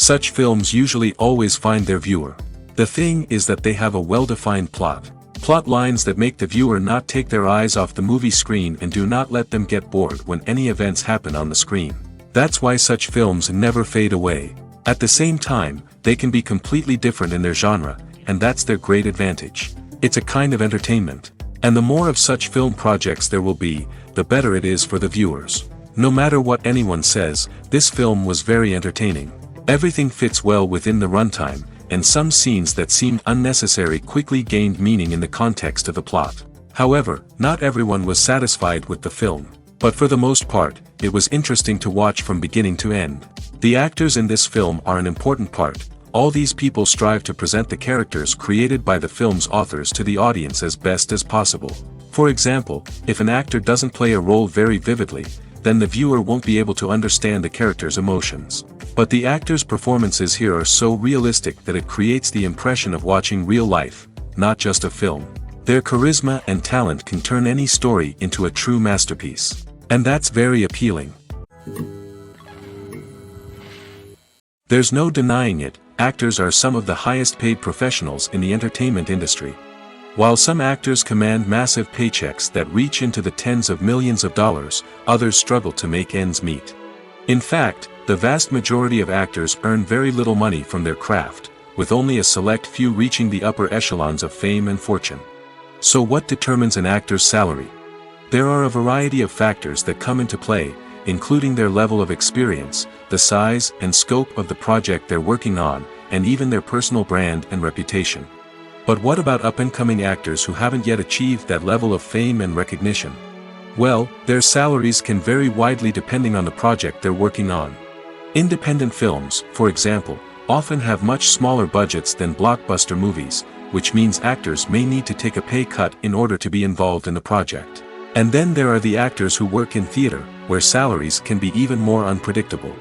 Such films usually always find their viewer. The thing is that they have a well-defined plot. Plot lines that make the viewer not take their eyes off the movie screen and do not let them get bored when any events happen on the screen. That's why such films never fade away. At the same time, they can be completely different in their genre, and that's their great advantage. It's a kind of entertainment. And the more of such film projects there will be, the better it is for the viewers. No matter what anyone says, this film was very entertaining. Everything fits well within the runtime, and some scenes that seemed unnecessary quickly gained meaning in the context of the plot. However, not everyone was satisfied with the film. But for the most part, it was interesting to watch from beginning to end. The actors in this film are an important part. All these people strive to present the characters created by the film's authors to the audience as best as possible. For example, if an actor doesn't play a role very vividly, then the viewer won't be able to understand the character's emotions. But the actors' performances here are so realistic that it creates the impression of watching real life, not just a film. Their charisma and talent can turn any story into a true masterpiece. And that's very appealing. There's no denying it, actors are some of the highest paid professionals in the entertainment industry. While some actors command massive paychecks that reach into the tens of millions of dollars, others struggle to make ends meet. In fact, the vast majority of actors earn very little money from their craft, with only a select few reaching the upper echelons of fame and fortune. So what determines an actor's salary? There are a variety of factors that come into play, including their level of experience, the size and scope of the project they're working on, and even their personal brand and reputation. But what about up-and-coming actors who haven't yet achieved that level of fame and recognition? Well, their salaries can vary widely depending on the project they're working on. Independent films, for example, often have much smaller budgets than blockbuster movies, which means actors may need to take a pay cut in order to be involved in the project. And then there are the actors who work in theater, where salaries can be even more unpredictable.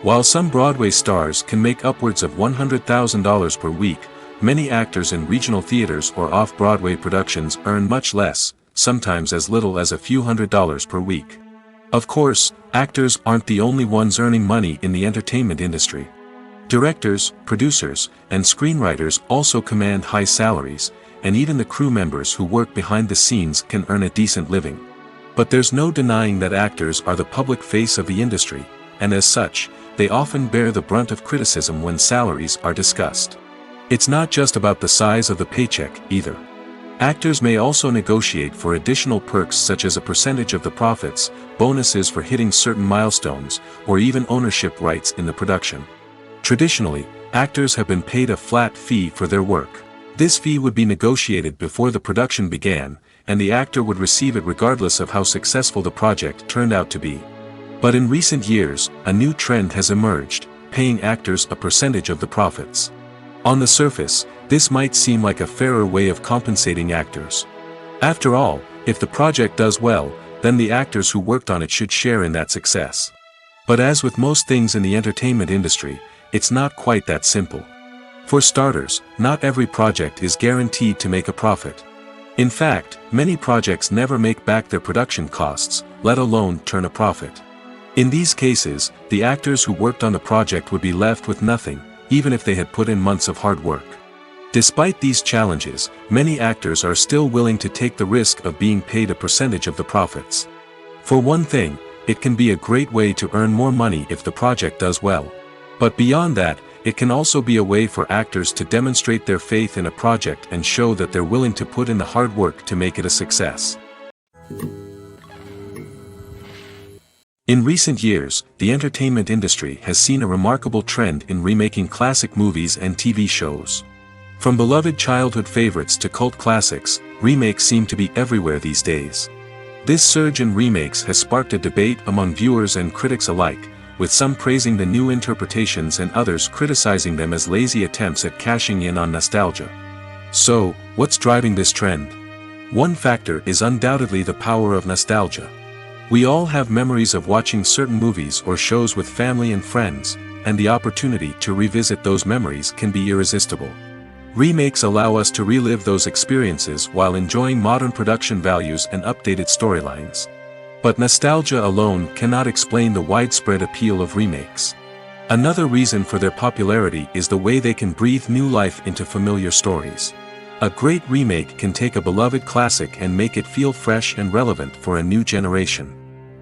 While some Broadway stars can make upwards of $100,000 per week, many actors in regional theaters or off-Broadway productions earn much less, sometimes as little as a few $100s per week. Of course, actors aren't the only ones earning money in the entertainment industry. Directors, producers, and screenwriters also command high salaries, and even the crew members who work behind the scenes can earn a decent living. But there's no denying that actors are the public face of the industry, and as such, they often bear the brunt of criticism when salaries are discussed. It's not just about the size of the paycheck, either. Actors may also negotiate for additional perks such as a percentage of the profits, bonuses for hitting certain milestones, or even ownership rights in the production. Traditionally, actors have been paid a flat fee for their work. This fee would be negotiated before the production began, and the actor would receive it regardless of how successful the project turned out to be. But in recent years, a new trend has emerged, paying actors a percentage of the profits. On the surface, this might seem like a fairer way of compensating actors. After all, if the project does well, then the actors who worked on it should share in that success. But as with most things in the entertainment industry, it's not quite that simple. For starters, not every project is guaranteed to make a profit. In fact, many projects never make back their production costs, let alone turn a profit. In these cases, the actors who worked on the project would be left with nothing, even if they had put in months of hard work. Despite these challenges, many actors are still willing to take the risk of being paid a percentage of the profits. For one thing, it can be a great way to earn more money if the project does well. But beyond that, it can also be a way for actors to demonstrate their faith in a project and show that they're willing to put in the hard work to make it a success. In recent years, the entertainment industry has seen a remarkable trend in remaking classic movies and TV shows. From beloved childhood favorites to cult classics, remakes seem to be everywhere these days. This surge in remakes has sparked a debate among viewers and critics alike, with some praising the new interpretations and others criticizing them as lazy attempts at cashing in on nostalgia. So, what's driving this trend? One factor is undoubtedly the power of nostalgia. We all have memories of watching certain movies or shows with family and friends, and the opportunity to revisit those memories can be irresistible. Remakes allow us to relive those experiences while enjoying modern production values and updated storylines. But nostalgia alone cannot explain the widespread appeal of remakes. Another reason for their popularity is the way they can breathe new life into familiar stories. A great remake can take a beloved classic and make it feel fresh and relevant for a new generation.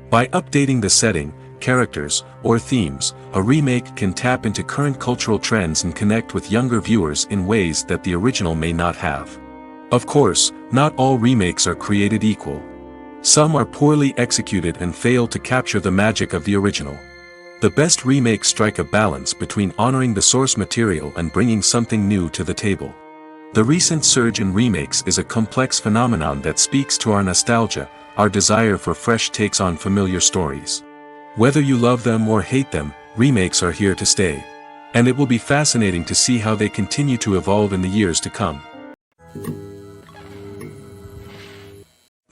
By updating the setting, characters, or themes, a remake can tap into current cultural trends and connect with younger viewers in ways that the original may not have. Of course, not all remakes are created equal. Some are poorly executed and fail to capture the magic of the original. The best remakes strike a balance between honoring the source material and bringing something new to the table. The recent surge in remakes is a complex phenomenon that speaks to our nostalgia, our desire for fresh takes on familiar stories. Whether you love them or hate them, remakes are here to stay. And it will be fascinating to see how they continue to evolve in the years to come.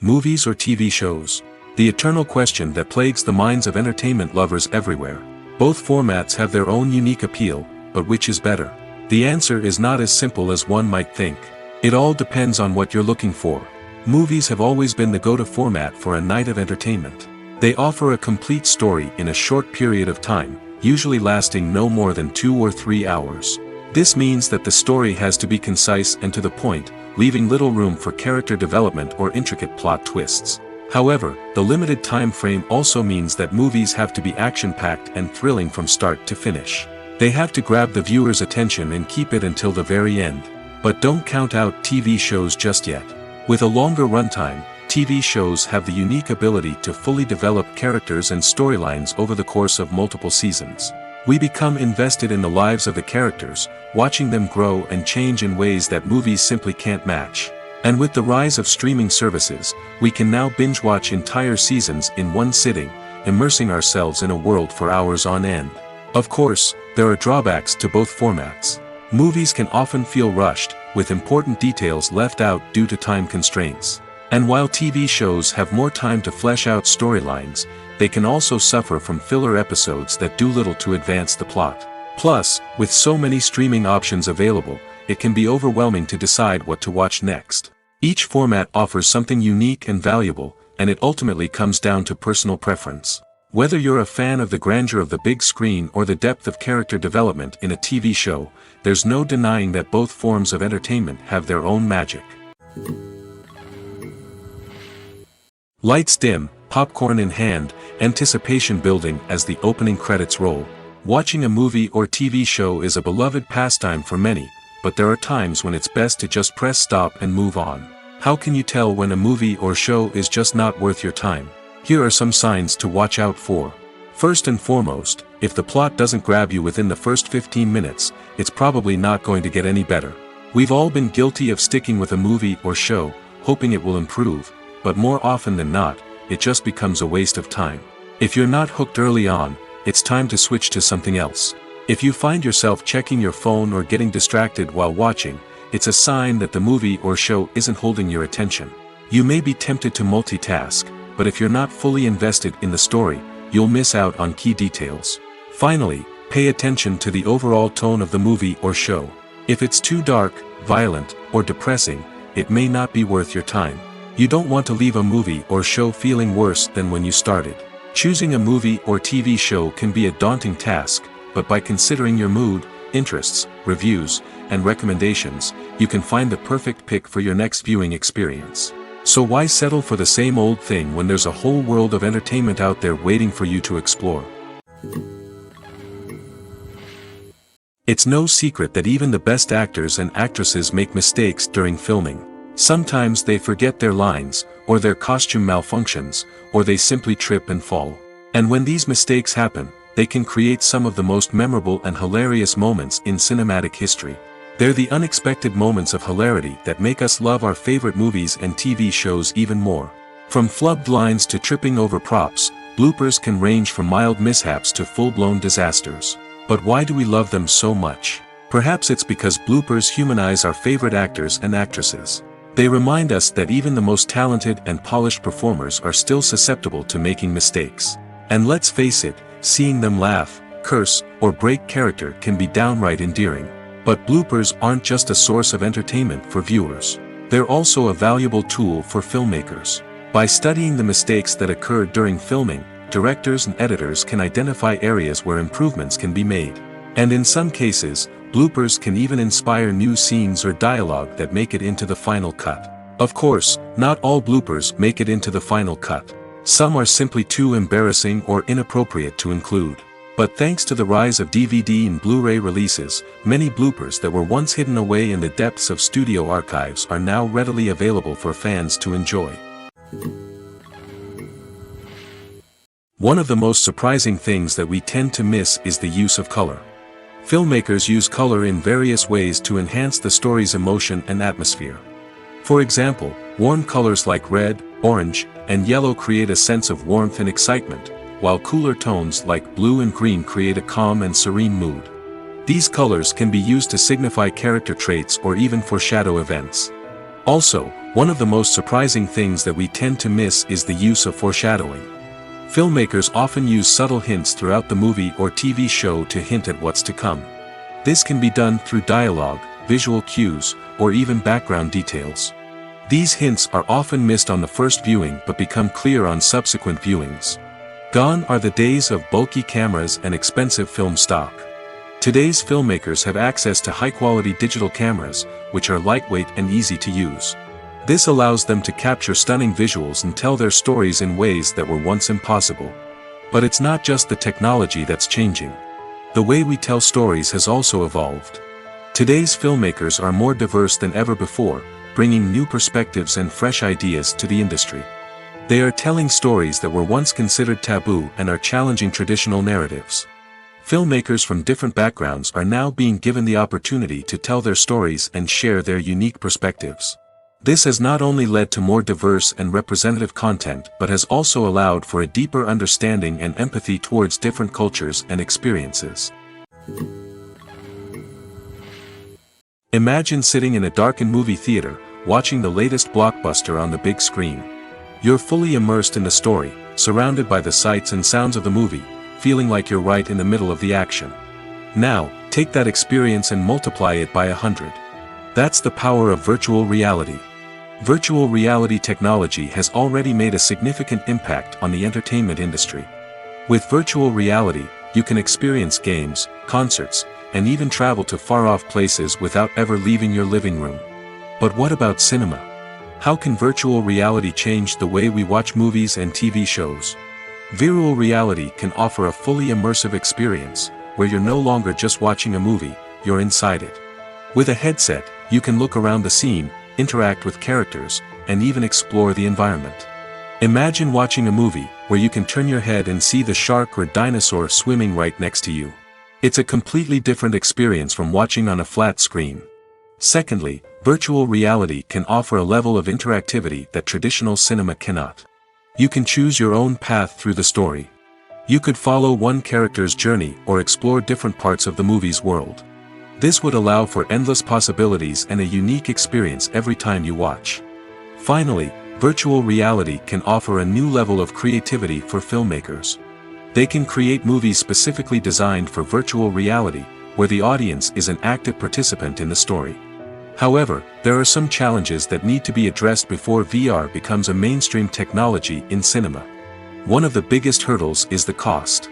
Movies or TV shows? The eternal question that plagues the minds of entertainment lovers everywhere. Both formats have their own unique appeal, but which is better? The answer is not as simple as one might think. It all depends on what you're looking for. Movies have always been the go-to format for a night of entertainment. They offer a complete story in a short period of time, usually lasting no more than 2 or 3 hours. This means that the story has to be concise and to the point, leaving little room for character development or intricate plot twists. However, the limited time frame also means that movies have to be action-packed and thrilling from start to finish. They have to grab the viewer's attention and keep it until the very end. But don't count out TV shows just yet. With a longer runtime, TV shows have the unique ability to fully develop characters and storylines over the course of multiple seasons. We become invested in the lives of the characters, watching them grow and change in ways that movies simply can't match. And with the rise of streaming services, we can now binge-watch entire seasons in one sitting, immersing ourselves in a world for hours on end. Of course, there are drawbacks to both formats. Movies can often feel rushed, with important details left out due to time constraints. And while TV shows have more time to flesh out storylines, they can also suffer from filler episodes that do little to advance the plot. Plus, with so many streaming options available, it can be overwhelming to decide what to watch next. Each format offers something unique and valuable, and it ultimately comes down to personal preference. Whether you're a fan of the grandeur of the big screen or the depth of character development in a TV show, there's no denying that both forms of entertainment have their own magic. Lights dim, popcorn in hand, anticipation building as the opening credits roll. Watching a movie or TV show is a beloved pastime for many, but there are times when it's best to just press stop and move on. How can you tell when a movie or show is just not worth your time? Here are some signs to watch out for. First and foremost, if the plot doesn't grab you within the first 15 minutes, it's probably not going to get any better. We've all been guilty of sticking with a movie or show, hoping it will improve, but more often than not, it just becomes a waste of time. If you're not hooked early on, it's time to switch to something else. If you find yourself checking your phone or getting distracted while watching, it's a sign that the movie or show isn't holding your attention. You may be tempted to multitask, but if you're not fully invested in the story, you'll miss out on key details. Finally, pay attention to the overall tone of the movie or show. If it's too dark, violent, or depressing, it may not be worth your time. You don't want to leave a movie or show feeling worse than when you started. Choosing a movie or TV show can be a daunting task, but by considering your mood, interests, reviews, and recommendations, you can find the perfect pick for your next viewing experience. So why settle for the same old thing when there's a whole world of entertainment out there waiting for you to explore? It's no secret that even the best actors and actresses make mistakes during filming. Sometimes they forget their lines, or their costume malfunctions, or they simply trip and fall. And when these mistakes happen, they can create some of the most memorable and hilarious moments in cinematic history. They're the unexpected moments of hilarity that make us love our favorite movies and TV shows even more. From flubbed lines to tripping over props, bloopers can range from mild mishaps to full-blown disasters. But why do we love them so much? Perhaps it's because bloopers humanize our favorite actors and actresses. They remind us that even the most talented and polished performers are still susceptible to making mistakes. And let's face it, seeing them laugh, curse, or break character can be downright endearing. But bloopers aren't just a source of entertainment for viewers. They're also a valuable tool for filmmakers. By studying the mistakes that occurred during filming, directors and editors can identify areas where improvements can be made. And in some cases, bloopers can even inspire new scenes or dialogue that make it into the final cut. Of course, not all bloopers make it into the final cut. Some are simply too embarrassing or inappropriate to include. But thanks to the rise of DVD and Blu-ray releases, many bloopers that were once hidden away in the depths of studio archives are now readily available for fans to enjoy. One of the most surprising things that we tend to miss is the use of color. Filmmakers use color in various ways to enhance the story's emotion and atmosphere. For example, warm colors like red, orange, and yellow create a sense of warmth and excitement, while cooler tones like blue and green create a calm and serene mood. These colors can be used to signify character traits or even foreshadow events. Also, one of the most surprising things that we tend to miss is the use of foreshadowing. Filmmakers often use subtle hints throughout the movie or TV show to hint at what's to come. This can be done through dialogue, visual cues, or even background details. These hints are often missed on the first viewing but become clear on subsequent viewings. Gone are the days of bulky cameras and expensive film stock. Today's filmmakers have access to high-quality digital cameras, which are lightweight and easy to use. This allows them to capture stunning visuals and tell their stories in ways that were once impossible. But it's not just the technology that's changing. The way we tell stories has also evolved. Today's filmmakers are more diverse than ever before, bringing new perspectives and fresh ideas to the industry. They are telling stories that were once considered taboo and are challenging traditional narratives. Filmmakers from different backgrounds are now being given the opportunity to tell their stories and share their unique perspectives. This has not only led to more diverse and representative content but has also allowed for a deeper understanding and empathy towards different cultures and experiences. Imagine sitting in a darkened movie theater, watching the latest blockbuster on the big screen. You're fully immersed in the story, surrounded by the sights and sounds of the movie, feeling like you're right in the middle of the action. Now, take that experience and multiply it by 100. That's the power of virtual reality. Virtual reality technology has already made a significant impact on the entertainment industry. With virtual reality, you can experience games, concerts, and even travel to far-off places without ever leaving your living room. But what about cinema? How can virtual reality change the way we watch movies and TV shows? Virtual reality can offer a fully immersive experience, where you're no longer just watching a movie, you're inside it. With a headset, you can look around the scene, interact with characters, and even explore the environment. Imagine watching a movie, where you can turn your head and see the shark or dinosaur swimming right next to you. It's a completely different experience from watching on a flat screen. Secondly, virtual reality can offer a level of interactivity that traditional cinema cannot. You can choose your own path through the story. You could follow one character's journey or explore different parts of the movie's world. This would allow for endless possibilities and a unique experience every time you watch. Finally, virtual reality can offer a new level of creativity for filmmakers. They can create movies specifically designed for virtual reality, where the audience is an active participant in the story. However, there are some challenges that need to be addressed before VR becomes a mainstream technology in cinema. One of the biggest hurdles is the cost.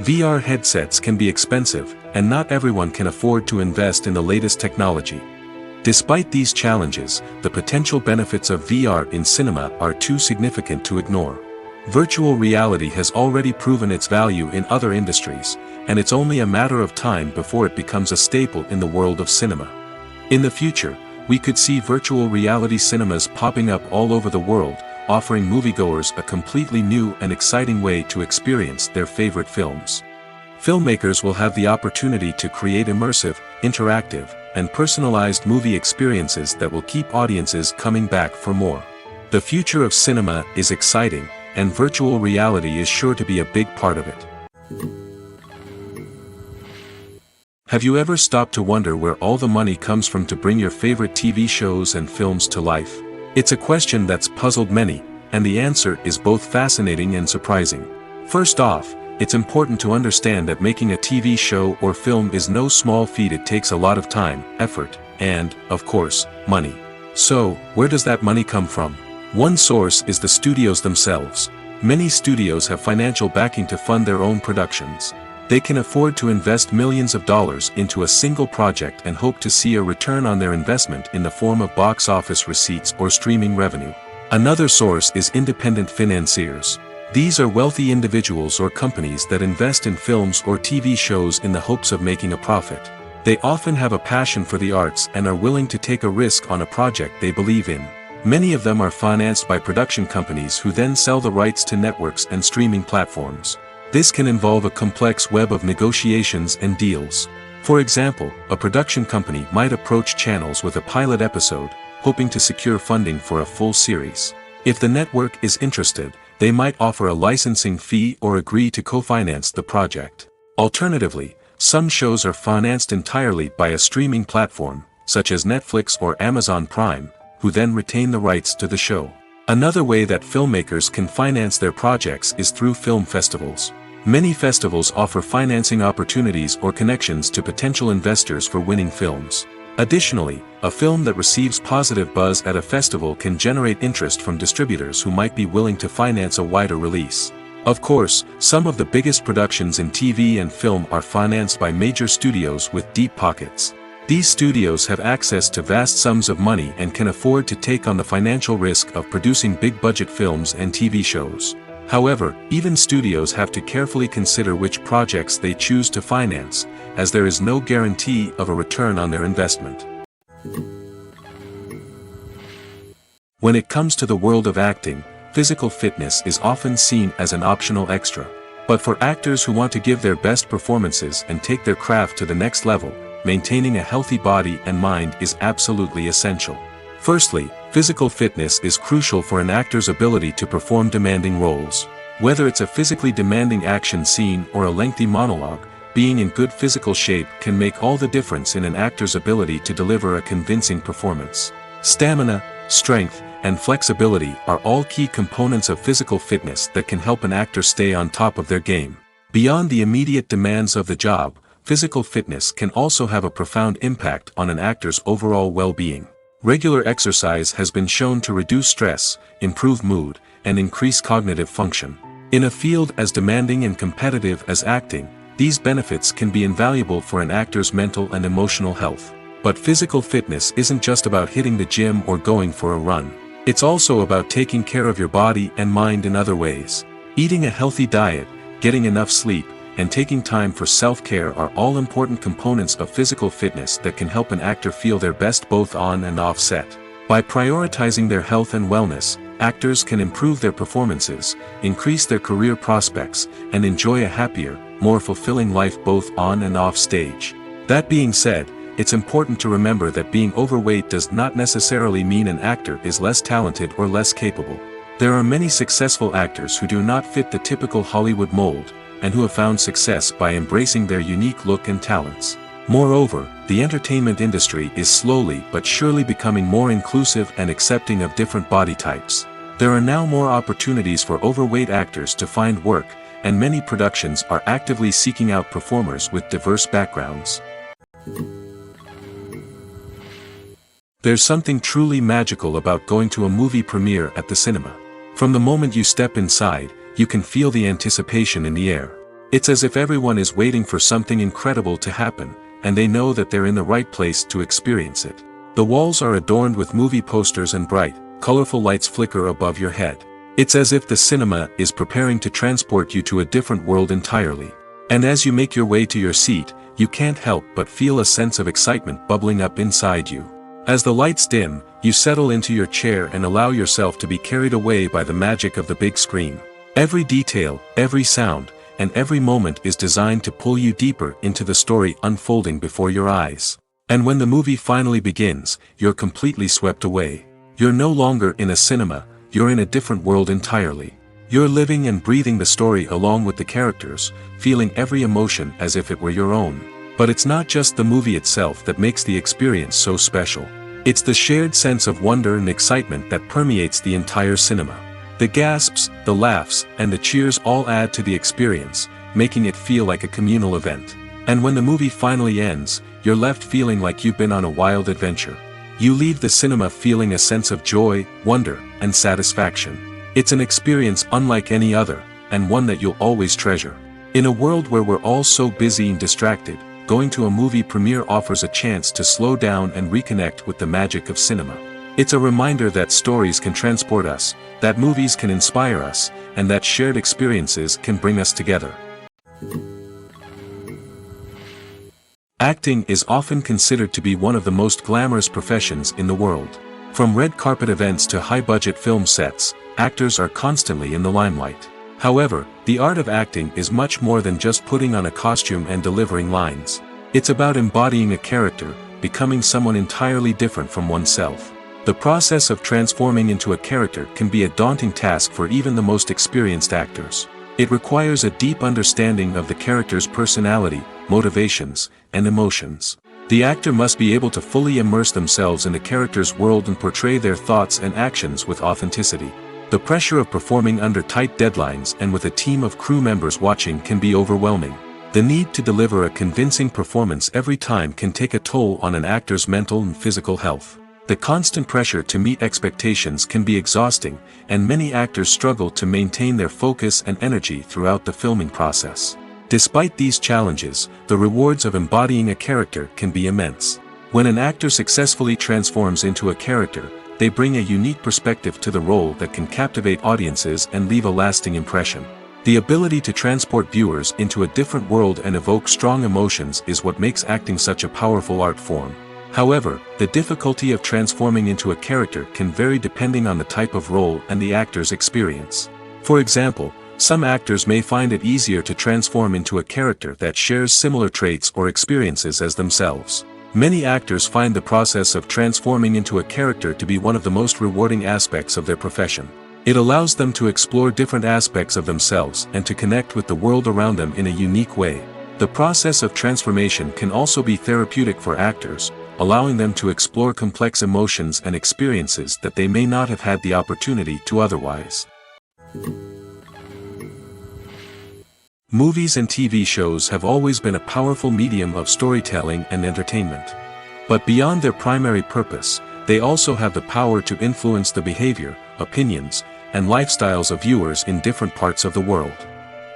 VR headsets can be expensive, and not everyone can afford to invest in the latest technology. Despite these challenges, the potential benefits of VR in cinema are too significant to ignore. Virtual reality has already proven its value in other industries, and it's only a matter of time before it becomes a staple in the world of cinema. In the future, we could see virtual reality cinemas popping up all over the world, offering moviegoers a completely new and exciting way to experience their favorite films. Filmmakers will have the opportunity to create immersive, interactive, and personalized movie experiences that will keep audiences coming back for more. The future of cinema is exciting, and virtual reality is sure to be a big part of it. Have you ever stopped to wonder where all the money comes from to bring your favorite TV shows and films to life? It's a question that's puzzled many, and the answer is both fascinating and surprising. First off, it's important to understand that making a TV show or film is no small feat. It takes a lot of time, effort, and, of course, money. So, where does that money come from? One source is the studios themselves. Many studios have financial backing to fund their own productions. They can afford to invest millions of dollars into a single project and hope to see a return on their investment in the form of box office receipts or streaming revenue. Another source is independent financiers. These are wealthy individuals or companies that invest in films or TV shows in the hopes of making a profit. They often have a passion for the arts and are willing to take a risk on a project they believe in. Many of them are financed by production companies who then sell the rights to networks and streaming platforms. This can involve a complex web of negotiations and deals. For example, a production company might approach channels with a pilot episode, hoping to secure funding for a full series. If the network is interested, they might offer a licensing fee or agree to co-finance the project. Alternatively, some shows are financed entirely by a streaming platform, such as Netflix or Amazon Prime, who then retain the rights to the show. Another way that filmmakers can finance their projects is through film festivals. Many festivals offer financing opportunities or connections to potential investors for winning films. Additionally, a film that receives positive buzz at a festival can generate interest from distributors who might be willing to finance a wider release. Of course, some of the biggest productions in TV and film are financed by major studios with deep pockets. These studios have access to vast sums of money and can afford to take on the financial risk of producing big-budget films and TV shows. However, even studios have to carefully consider which projects they choose to finance, as there is no guarantee of a return on their investment. When it comes to the world of acting, physical fitness is often seen as an optional extra. But for actors who want to give their best performances and take their craft to the next level, maintaining a healthy body and mind is absolutely essential. Firstly, physical fitness is crucial for an actor's ability to perform demanding roles. Whether it's a physically demanding action scene or a lengthy monologue, being in good physical shape can make all the difference in an actor's ability to deliver a convincing performance. Stamina, strength, and flexibility are all key components of physical fitness that can help an actor stay on top of their game. Beyond the immediate demands of the job, physical fitness can also have a profound impact on an actor's overall well-being. Regular exercise has been shown to reduce stress, improve mood, and increase cognitive function. In a field as demanding and competitive as acting, these benefits can be invaluable for an actor's mental and emotional health. But physical fitness isn't just about hitting the gym or going for a run. It's also about taking care of your body and mind in other ways. Eating a healthy diet, getting enough sleep, and taking time for self-care are all important components of physical fitness that can help an actor feel their best both on and off set. By prioritizing their health and wellness, actors can improve their performances, increase their career prospects, and enjoy a happier, more fulfilling life both on and off stage. That being said, it's important to remember that being overweight does not necessarily mean an actor is less talented or less capable. There are many successful actors who do not fit the typical Hollywood mold, and who have found success by embracing their unique look and talents. Moreover, the entertainment industry is slowly but surely becoming more inclusive and accepting of different body types. There are now more opportunities for overweight actors to find work, and many productions are actively seeking out performers with diverse backgrounds. There's something truly magical about going to a movie premiere at the cinema. From the moment you step inside, you can feel the anticipation in the air. It's as if everyone is waiting for something incredible to happen, and they know that they're in the right place to experience it. The walls are adorned with movie posters and bright, colorful lights flicker above your head. It's as if the cinema is preparing to transport you to a different world entirely. And as you make your way to your seat, you can't help but feel a sense of excitement bubbling up inside you. As the lights dim, you settle into your chair and allow yourself to be carried away by the magic of the big screen. Every detail, every sound, and every moment is designed to pull you deeper into the story unfolding before your eyes. And when the movie finally begins, you're completely swept away. You're no longer in a cinema, you're in a different world entirely. You're living and breathing the story along with the characters, feeling every emotion as if it were your own. But it's not just the movie itself that makes the experience so special. It's the shared sense of wonder and excitement that permeates the entire cinema. The gasps, the laughs, and the cheers all add to the experience, making it feel like a communal event. And when the movie finally ends, you're left feeling like you've been on a wild adventure. You leave the cinema feeling a sense of joy, wonder, and satisfaction. It's an experience unlike any other, and one that you'll always treasure. In a world where we're all so busy and distracted, going to a movie premiere offers a chance to slow down and reconnect with the magic of cinema. It's a reminder that stories can transport us, that movies can inspire us, and that shared experiences can bring us together. Acting is often considered to be one of the most glamorous professions in the world. From red carpet events to high-budget film sets, actors are constantly in the limelight. However, the art of acting is much more than just putting on a costume and delivering lines. It's about embodying a character, becoming someone entirely different from oneself. The process of transforming into a character can be a daunting task for even the most experienced actors. It requires a deep understanding of the character's personality, motivations, and emotions. The actor must be able to fully immerse themselves in the character's world and portray their thoughts and actions with authenticity. The pressure of performing under tight deadlines and with a team of crew members watching can be overwhelming. The need to deliver a convincing performance every time can take a toll on an actor's mental and physical health. The constant pressure to meet expectations can be exhausting, and many actors struggle to maintain their focus and energy throughout the filming process. Despite these challenges, the rewards of embodying a character can be immense. When an actor successfully transforms into a character, they bring a unique perspective to the role that can captivate audiences and leave a lasting impression. The ability to transport viewers into a different world and evoke strong emotions is what makes acting such a powerful art form. However, the difficulty of transforming into a character can vary depending on the type of role and the actor's experience. For example, some actors may find it easier to transform into a character that shares similar traits or experiences as themselves. Many actors find the process of transforming into a character to be one of the most rewarding aspects of their profession. It allows them to explore different aspects of themselves and to connect with the world around them in a unique way. The process of transformation can also be therapeutic for actors, allowing them to explore complex emotions and experiences that they may not have had the opportunity to otherwise. Movies and TV shows have always been a powerful medium of storytelling and entertainment. But beyond their primary purpose, they also have the power to influence the behavior, opinions, and lifestyles of viewers in different parts of the world.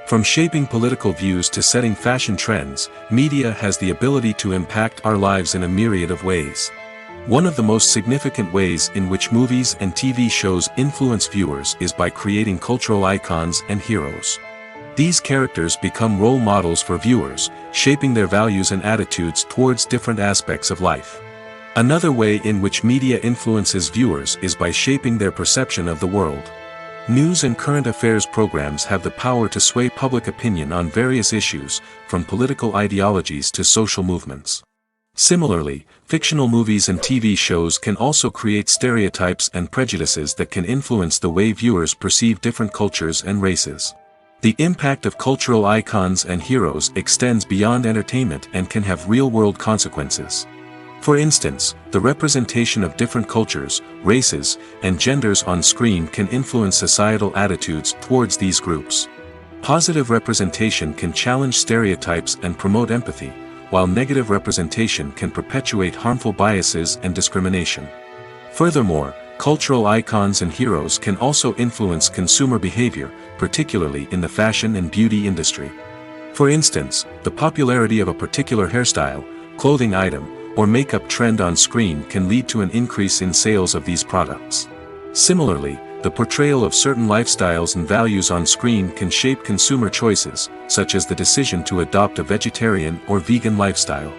From shaping political views to setting fashion trends, media has the ability to impact our lives in a myriad of ways. One of the most significant ways in which movies and TV shows influence viewers is by creating cultural icons and heroes. These characters become role models for viewers, shaping their values and attitudes towards different aspects of life. Another way in which media influences viewers is by shaping their perception of the world. News and current affairs programs have the power to sway public opinion on various issues, from political ideologies to social movements. Similarly, fictional movies and TV shows can also create stereotypes and prejudices that can influence the way viewers perceive different cultures and races. The impact of cultural icons and heroes extends beyond entertainment and can have real-world consequences. For instance, the representation of different cultures, races, and genders on screen can influence societal attitudes towards these groups. Positive representation can challenge stereotypes and promote empathy, while negative representation can perpetuate harmful biases and discrimination. Furthermore, cultural icons and heroes can also influence consumer behavior, particularly in the fashion and beauty industry. For instance, the popularity of a particular hairstyle, clothing item, or makeup trend on screen can lead to an increase in sales of these products. Similarly, the portrayal of certain lifestyles and values on screen can shape consumer choices, such as the decision to adopt a vegetarian or vegan lifestyle.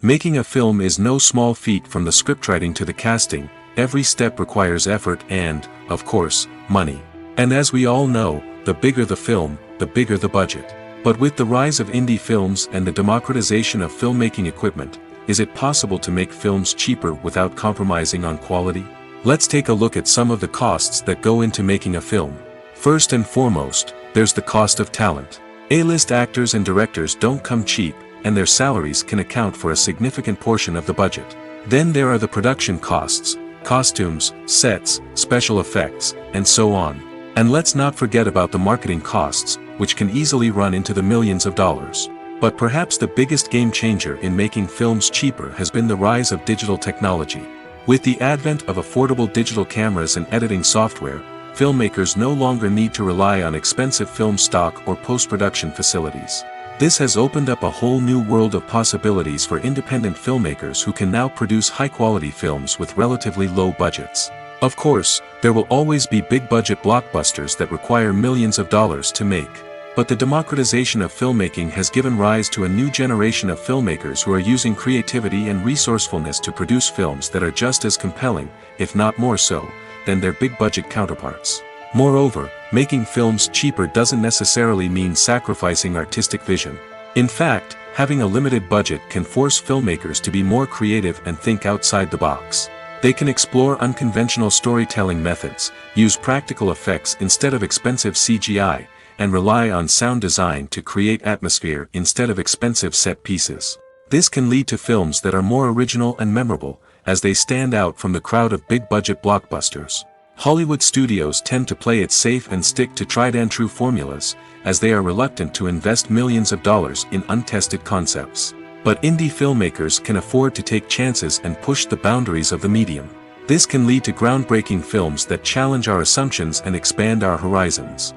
Making a film is no small feat. From the scriptwriting to the casting, every step requires effort and, of course, money. And as we all know, the bigger the film, the bigger the budget. But with the rise of indie films and the democratization of filmmaking equipment, is it possible to make films cheaper without compromising on quality? Let's take a look at some of the costs that go into making a film. First and foremost, there's the cost of talent. A-list actors and directors don't come cheap, and their salaries can account for a significant portion of the budget. Then there are the production costs, costumes, sets, special effects, and so on. And let's not forget about the marketing costs, which can easily run into the millions of dollars. But perhaps the biggest game changer in making films cheaper has been the rise of digital technology. With the advent of affordable digital cameras and editing software, filmmakers no longer need to rely on expensive film stock or post-production facilities. This has opened up a whole new world of possibilities for independent filmmakers who can now produce high-quality films with relatively low budgets. Of course, there will always be big-budget blockbusters that require millions of dollars to make. But the democratization of filmmaking has given rise to a new generation of filmmakers who are using creativity and resourcefulness to produce films that are just as compelling, if not more so, than their big-budget counterparts. Moreover, making films cheaper doesn't necessarily mean sacrificing artistic vision. In fact, having a limited budget can force filmmakers to be more creative and think outside the box. They can explore unconventional storytelling methods, use practical effects instead of expensive CGI, and rely on sound design to create atmosphere instead of expensive set pieces. This can lead to films that are more original and memorable, as they stand out from the crowd of big-budget blockbusters. Hollywood studios tend to play it safe and stick to tried-and-true formulas, as they are reluctant to invest millions of dollars in untested concepts. But indie filmmakers can afford to take chances and push the boundaries of the medium. This can lead to groundbreaking films that challenge our assumptions and expand our horizons.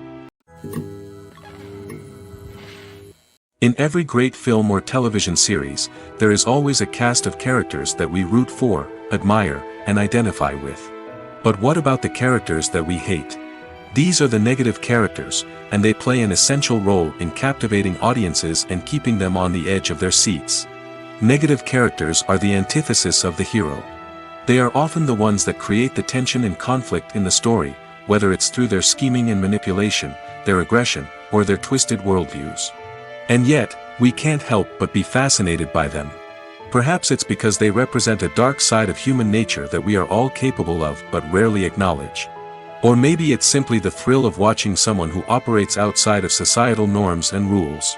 In every great film or television series, there is always a cast of characters that we root for, admire, and identify with. But what about the characters that we hate? These are the negative characters, and they play an essential role in captivating audiences and keeping them on the edge of their seats. Negative characters are the antithesis of the hero. They are often the ones that create the tension and conflict in the story, whether it's through their scheming and manipulation, their aggression, or their twisted worldviews. And yet, we can't help but be fascinated by them. Perhaps it's because they represent a dark side of human nature that we are all capable of but rarely acknowledge. Or maybe it's simply the thrill of watching someone who operates outside of societal norms and rules.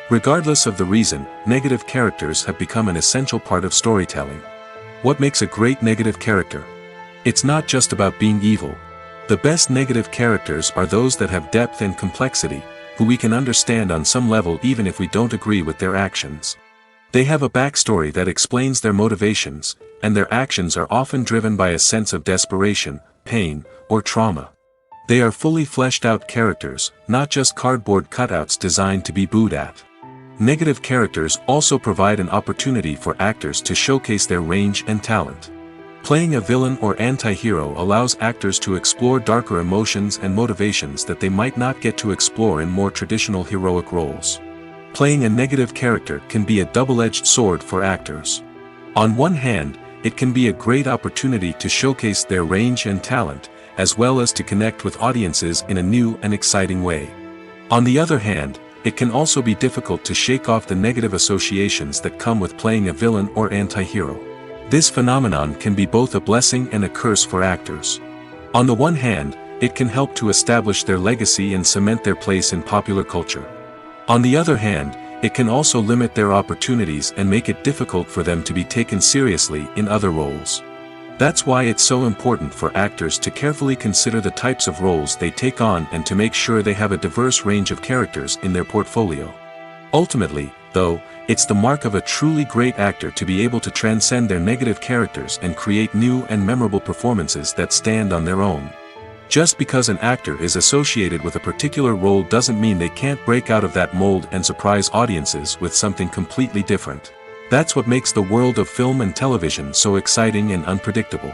Regardless of the reason, negative characters have become an essential part of storytelling. What makes a great negative character? It's not just about being evil. The best negative characters are those that have depth and complexity, who we can understand on some level even if we don't agree with their actions. They have a backstory that explains their motivations, and their actions are often driven by a sense of desperation, pain, or trauma. They are fully fleshed out characters, not just cardboard cutouts designed to be booed at. Negative characters also provide an opportunity for actors to showcase their range and talent. Playing a villain or anti-hero allows actors to explore darker emotions and motivations that they might not get to explore in more traditional heroic roles. Playing a negative character can be a double-edged sword for actors. On one hand, it can be a great opportunity to showcase their range and talent, as well as to connect with audiences in a new and exciting way. On the other hand, it can also be difficult to shake off the negative associations that come with playing a villain or anti-hero. This phenomenon can be both a blessing and a curse for actors. On the one hand, it can help to establish their legacy and cement their place in popular culture. On the other hand, it can also limit their opportunities and make it difficult for them to be taken seriously in other roles. That's why it's so important for actors to carefully consider the types of roles they take on and to make sure they have a diverse range of characters in their portfolio. Ultimately, though, it's the mark of a truly great actor to be able to transcend their negative characters and create new and memorable performances that stand on their own. Just because an actor is associated with a particular role doesn't mean they can't break out of that mold and surprise audiences with something completely different. That's what makes the world of film and television so exciting and unpredictable.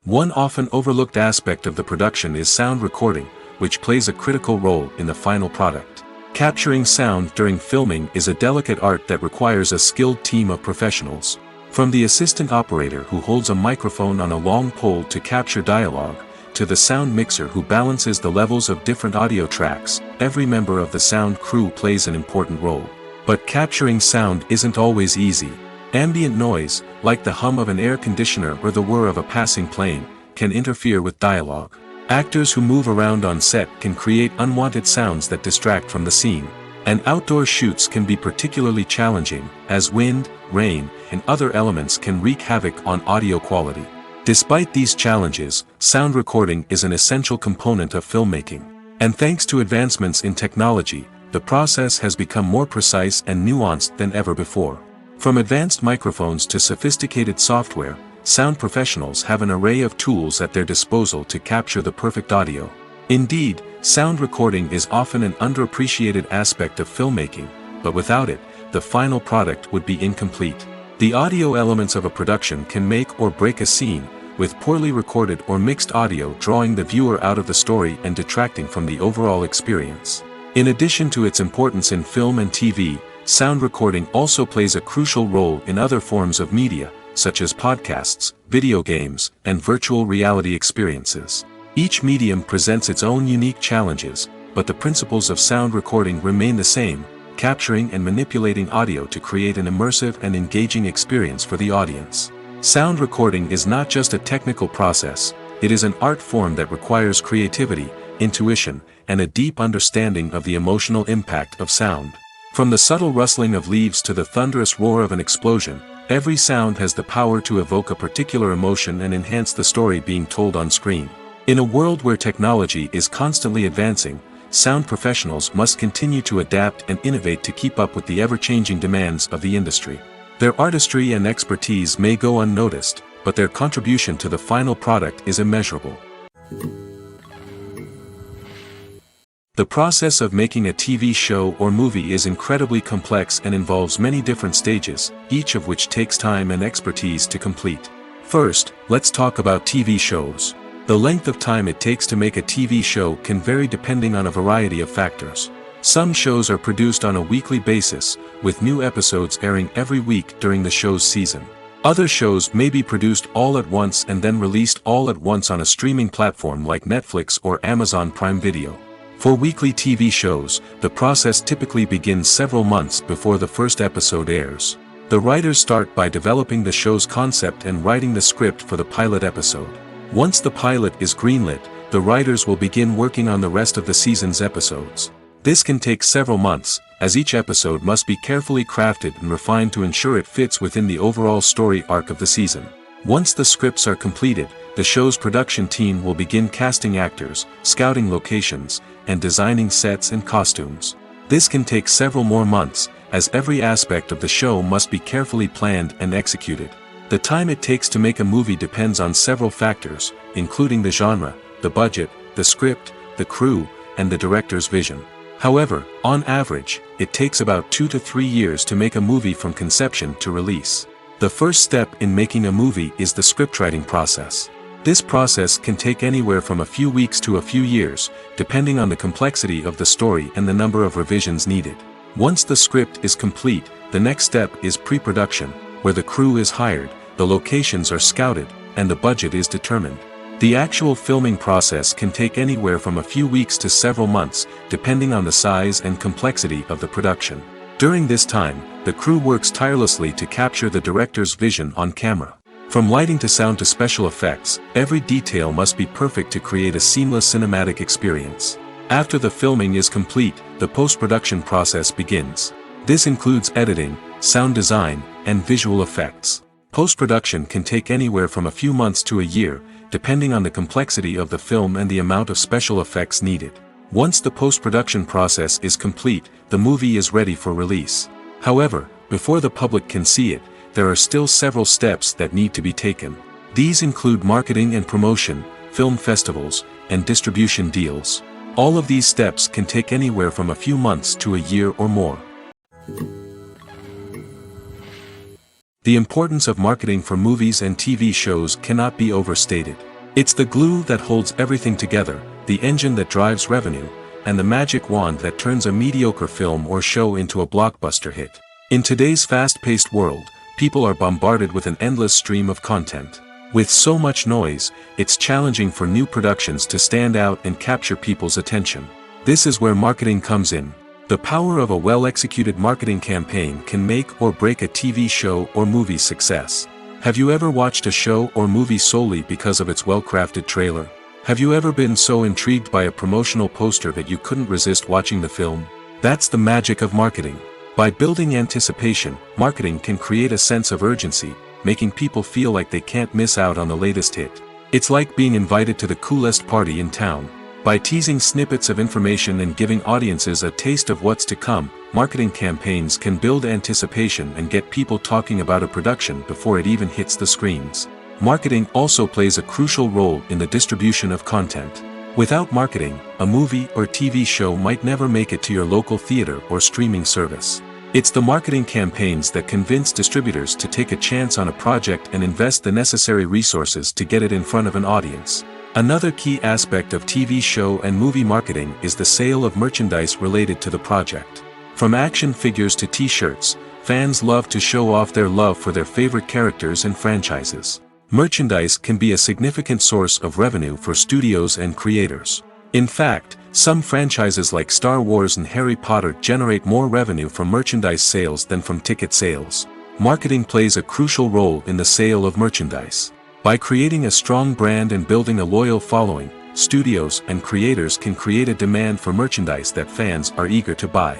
One often overlooked aspect of the production is sound recording, which plays a critical role in the final product. Capturing sound during filming is a delicate art that requires a skilled team of professionals. From the assistant operator who holds a microphone on a long pole to capture dialogue, to the sound mixer who balances the levels of different audio tracks, every member of the sound crew plays an important role. But capturing sound isn't always easy. Ambient noise, like the hum of an air conditioner or the whir of a passing plane, can interfere with dialogue. Actors who move around on set can create unwanted sounds that distract from the scene. And outdoor shoots can be particularly challenging, as wind, rain, and other elements can wreak havoc on audio quality. Despite these challenges, sound recording is an essential component of filmmaking. And thanks to advancements in technology, the process has become more precise and nuanced than ever before. From advanced microphones to sophisticated software, sound professionals have an array of tools at their disposal to capture the perfect audio. Indeed, sound recording is often an underappreciated aspect of filmmaking, but without it, the final product would be incomplete. The audio elements of a production can make or break a scene, with poorly recorded or mixed audio drawing the viewer out of the story and detracting from the overall experience. In addition to its importance in film and TV, sound recording also plays a crucial role in other forms of media, such as podcasts, video games, and virtual reality experiences. Each medium presents its own unique challenges, but the principles of sound recording remain the same, capturing and manipulating audio to create an immersive and engaging experience for the audience. Sound recording is not just a technical process, it is an art form that requires creativity, intuition, and a deep understanding of the emotional impact of sound. From the subtle rustling of leaves to the thunderous roar of an explosion, every sound has the power to evoke a particular emotion and enhance the story being told on screen. In a world where technology is constantly advancing, sound professionals must continue to adapt and innovate to keep up with the ever-changing demands of the industry. Their artistry and expertise may go unnoticed, but their contribution to the final product is immeasurable. The process of making a TV show or movie is incredibly complex and involves many different stages, each of which takes time and expertise to complete. First, let's talk about TV shows. The length of time it takes to make a TV show can vary depending on a variety of factors. Some shows are produced on a weekly basis, with new episodes airing every week during the show's season. Other shows may be produced all at once and then released all at once on a streaming platform like Netflix or Amazon Prime Video. For weekly TV shows, the process typically begins several months before the first episode airs. The writers start by developing the show's concept and writing the script for the pilot episode. Once the pilot is greenlit, the writers will begin working on the rest of the season's episodes. This can take several months, as each episode must be carefully crafted and refined to ensure it fits within the overall story arc of the season. Once the scripts are completed, the show's production team will begin casting actors, scouting locations, and designing sets and costumes. This can take several more months, as every aspect of the show must be carefully planned and executed. The time it takes to make a movie depends on several factors, including the genre, the budget, the script, the crew, and the director's vision. However, on average, it takes about 2 to 3 years to make a movie from conception to release. The first step in making a movie is the scriptwriting process. This process can take anywhere from a few weeks to a few years, depending on the complexity of the story and the number of revisions needed. Once the script is complete, the next step is pre-production, where the crew is hired, the locations are scouted, and the budget is determined. The actual filming process can take anywhere from a few weeks to several months, depending on the size and complexity of the production. During this time, the crew works tirelessly to capture the director's vision on camera. From lighting to sound to special effects, every detail must be perfect to create a seamless cinematic experience. After the filming is complete, the post-production process begins. This includes editing, sound design, and visual effects. Post-production can take anywhere from a few months to a year, depending on the complexity of the film and the amount of special effects needed. Once the post-production process is complete, the movie is ready for release. However, before the public can see it, there are still several steps that need to be taken. These include marketing and promotion, film festivals, and distribution deals. All of these steps can take anywhere from a few months to a year or more. The importance of marketing for movies and TV shows cannot be overstated. It's the glue that holds everything together, the engine that drives revenue, and the magic wand that turns a mediocre film or show into a blockbuster hit. In today's fast-paced world, people are bombarded with an endless stream of content. With so much noise, it's challenging for new productions to stand out and capture people's attention. This is where marketing comes in. The power of a well-executed marketing campaign can make or break a TV show or movie's success. Have you ever watched a show or movie solely because of its well-crafted trailer? Have you ever been so intrigued by a promotional poster that you couldn't resist watching the film? That's the magic of marketing. By building anticipation, marketing can create a sense of urgency, making people feel like they can't miss out on the latest hit. It's like being invited to the coolest party in town. By teasing snippets of information and giving audiences a taste of what's to come, marketing campaigns can build anticipation and get people talking about a production before it even hits the screens. Marketing also plays a crucial role in the distribution of content. Without marketing, a movie or TV show might never make it to your local theater or streaming service. It's the marketing campaigns that convince distributors to take a chance on a project and invest the necessary resources to get it in front of an audience. Another key aspect of TV show and movie marketing is the sale of merchandise related to the project. From action figures to t-shirts, fans love to show off their love for their favorite characters and franchises. Merchandise can be a significant source of revenue for studios and creators. In fact, some franchises like Star Wars and Harry Potter generate more revenue from merchandise sales than from ticket sales. Marketing plays a crucial role in the sale of merchandise. By creating a strong brand and building a loyal following, studios and creators can create a demand for merchandise that fans are eager to buy.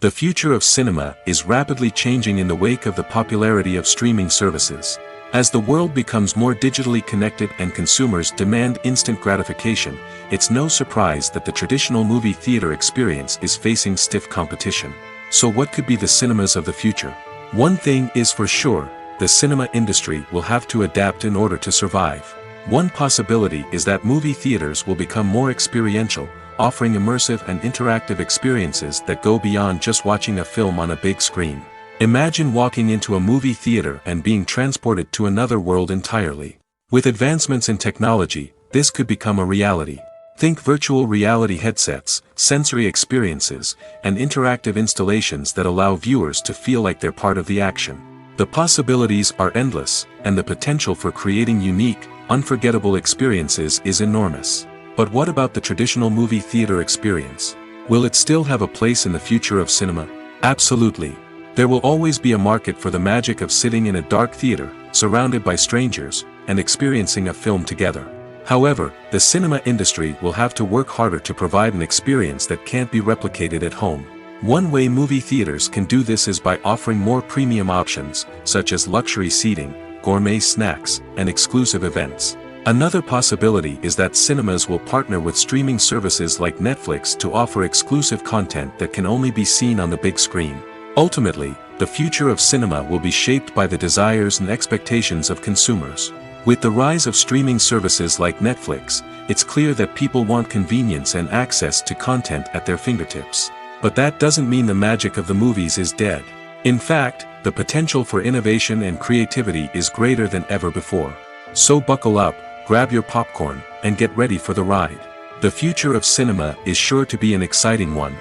The future of cinema is rapidly changing in the wake of the popularity of streaming services. As the world becomes more digitally connected and consumers demand instant gratification, it's no surprise that the traditional movie theater experience is facing stiff competition. So what could be the cinemas of the future? One thing is for sure, the cinema industry will have to adapt in order to survive. One possibility is that movie theaters will become more experiential, offering immersive and interactive experiences that go beyond just watching a film on a big screen. Imagine walking into a movie theater and being transported to another world entirely. With advancements in technology, this could become a reality. Think virtual reality headsets, sensory experiences, and interactive installations that allow viewers to feel like they're part of the action. The possibilities are endless, and the potential for creating unique, unforgettable experiences is enormous. But what about the traditional movie theater experience? Will it still have a place in the future of cinema? Absolutely. There will always be a market for the magic of sitting in a dark theater, surrounded by strangers, and experiencing a film together. However, the cinema industry will have to work harder to provide an experience that can't be replicated at home. One way movie theaters can do this is by offering more premium options, such as luxury seating, gourmet snacks, and exclusive events. Another possibility is that cinemas will partner with streaming services like Netflix to offer exclusive content that can only be seen on the big screen. Ultimately, the future of cinema will be shaped by the desires and expectations of consumers. With the rise of streaming services like Netflix, it's clear that people want convenience and access to content at their fingertips. But that doesn't mean the magic of the movies is dead. In fact, the potential for innovation and creativity is greater than ever before. So buckle up, grab your popcorn, and get ready for the ride. The future of cinema is sure to be an exciting one.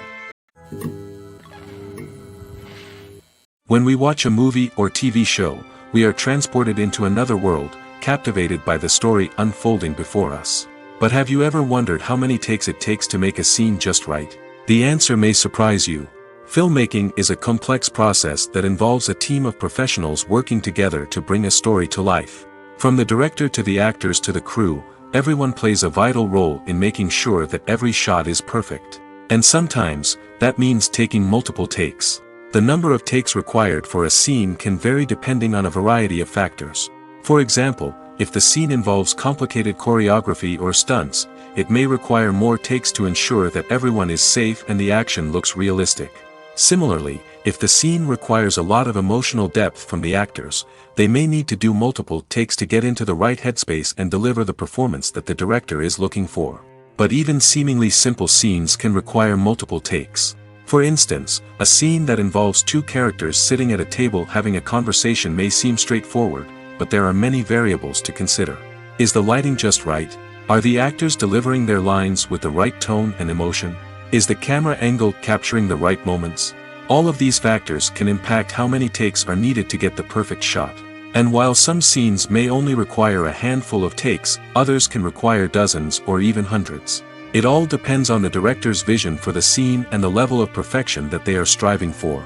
When we watch a movie or TV show, we are transported into another world, captivated by the story unfolding before us. But have you ever wondered how many takes it takes to make a scene just right? The answer may surprise you. Filmmaking is a complex process that involves a team of professionals working together to bring a story to life. From the director to the actors to the crew, everyone plays a vital role in making sure that every shot is perfect. And sometimes, that means taking multiple takes. The number of takes required for a scene can vary depending on a variety of factors. For example, if the scene involves complicated choreography or stunts, it may require more takes to ensure that everyone is safe and the action looks realistic. Similarly, if the scene requires a lot of emotional depth from the actors, they may need to do multiple takes to get into the right headspace and deliver the performance that the director is looking for. But even seemingly simple scenes can require multiple takes. For instance, a scene that involves two characters sitting at a table having a conversation may seem straightforward, but there are many variables to consider. Is the lighting just right? Are the actors delivering their lines with the right tone and emotion? Is the camera angle capturing the right moments? All of these factors can impact how many takes are needed to get the perfect shot. And while some scenes may only require a handful of takes, others can require dozens or even hundreds. It all depends on the director's vision for the scene and the level of perfection that they are striving for.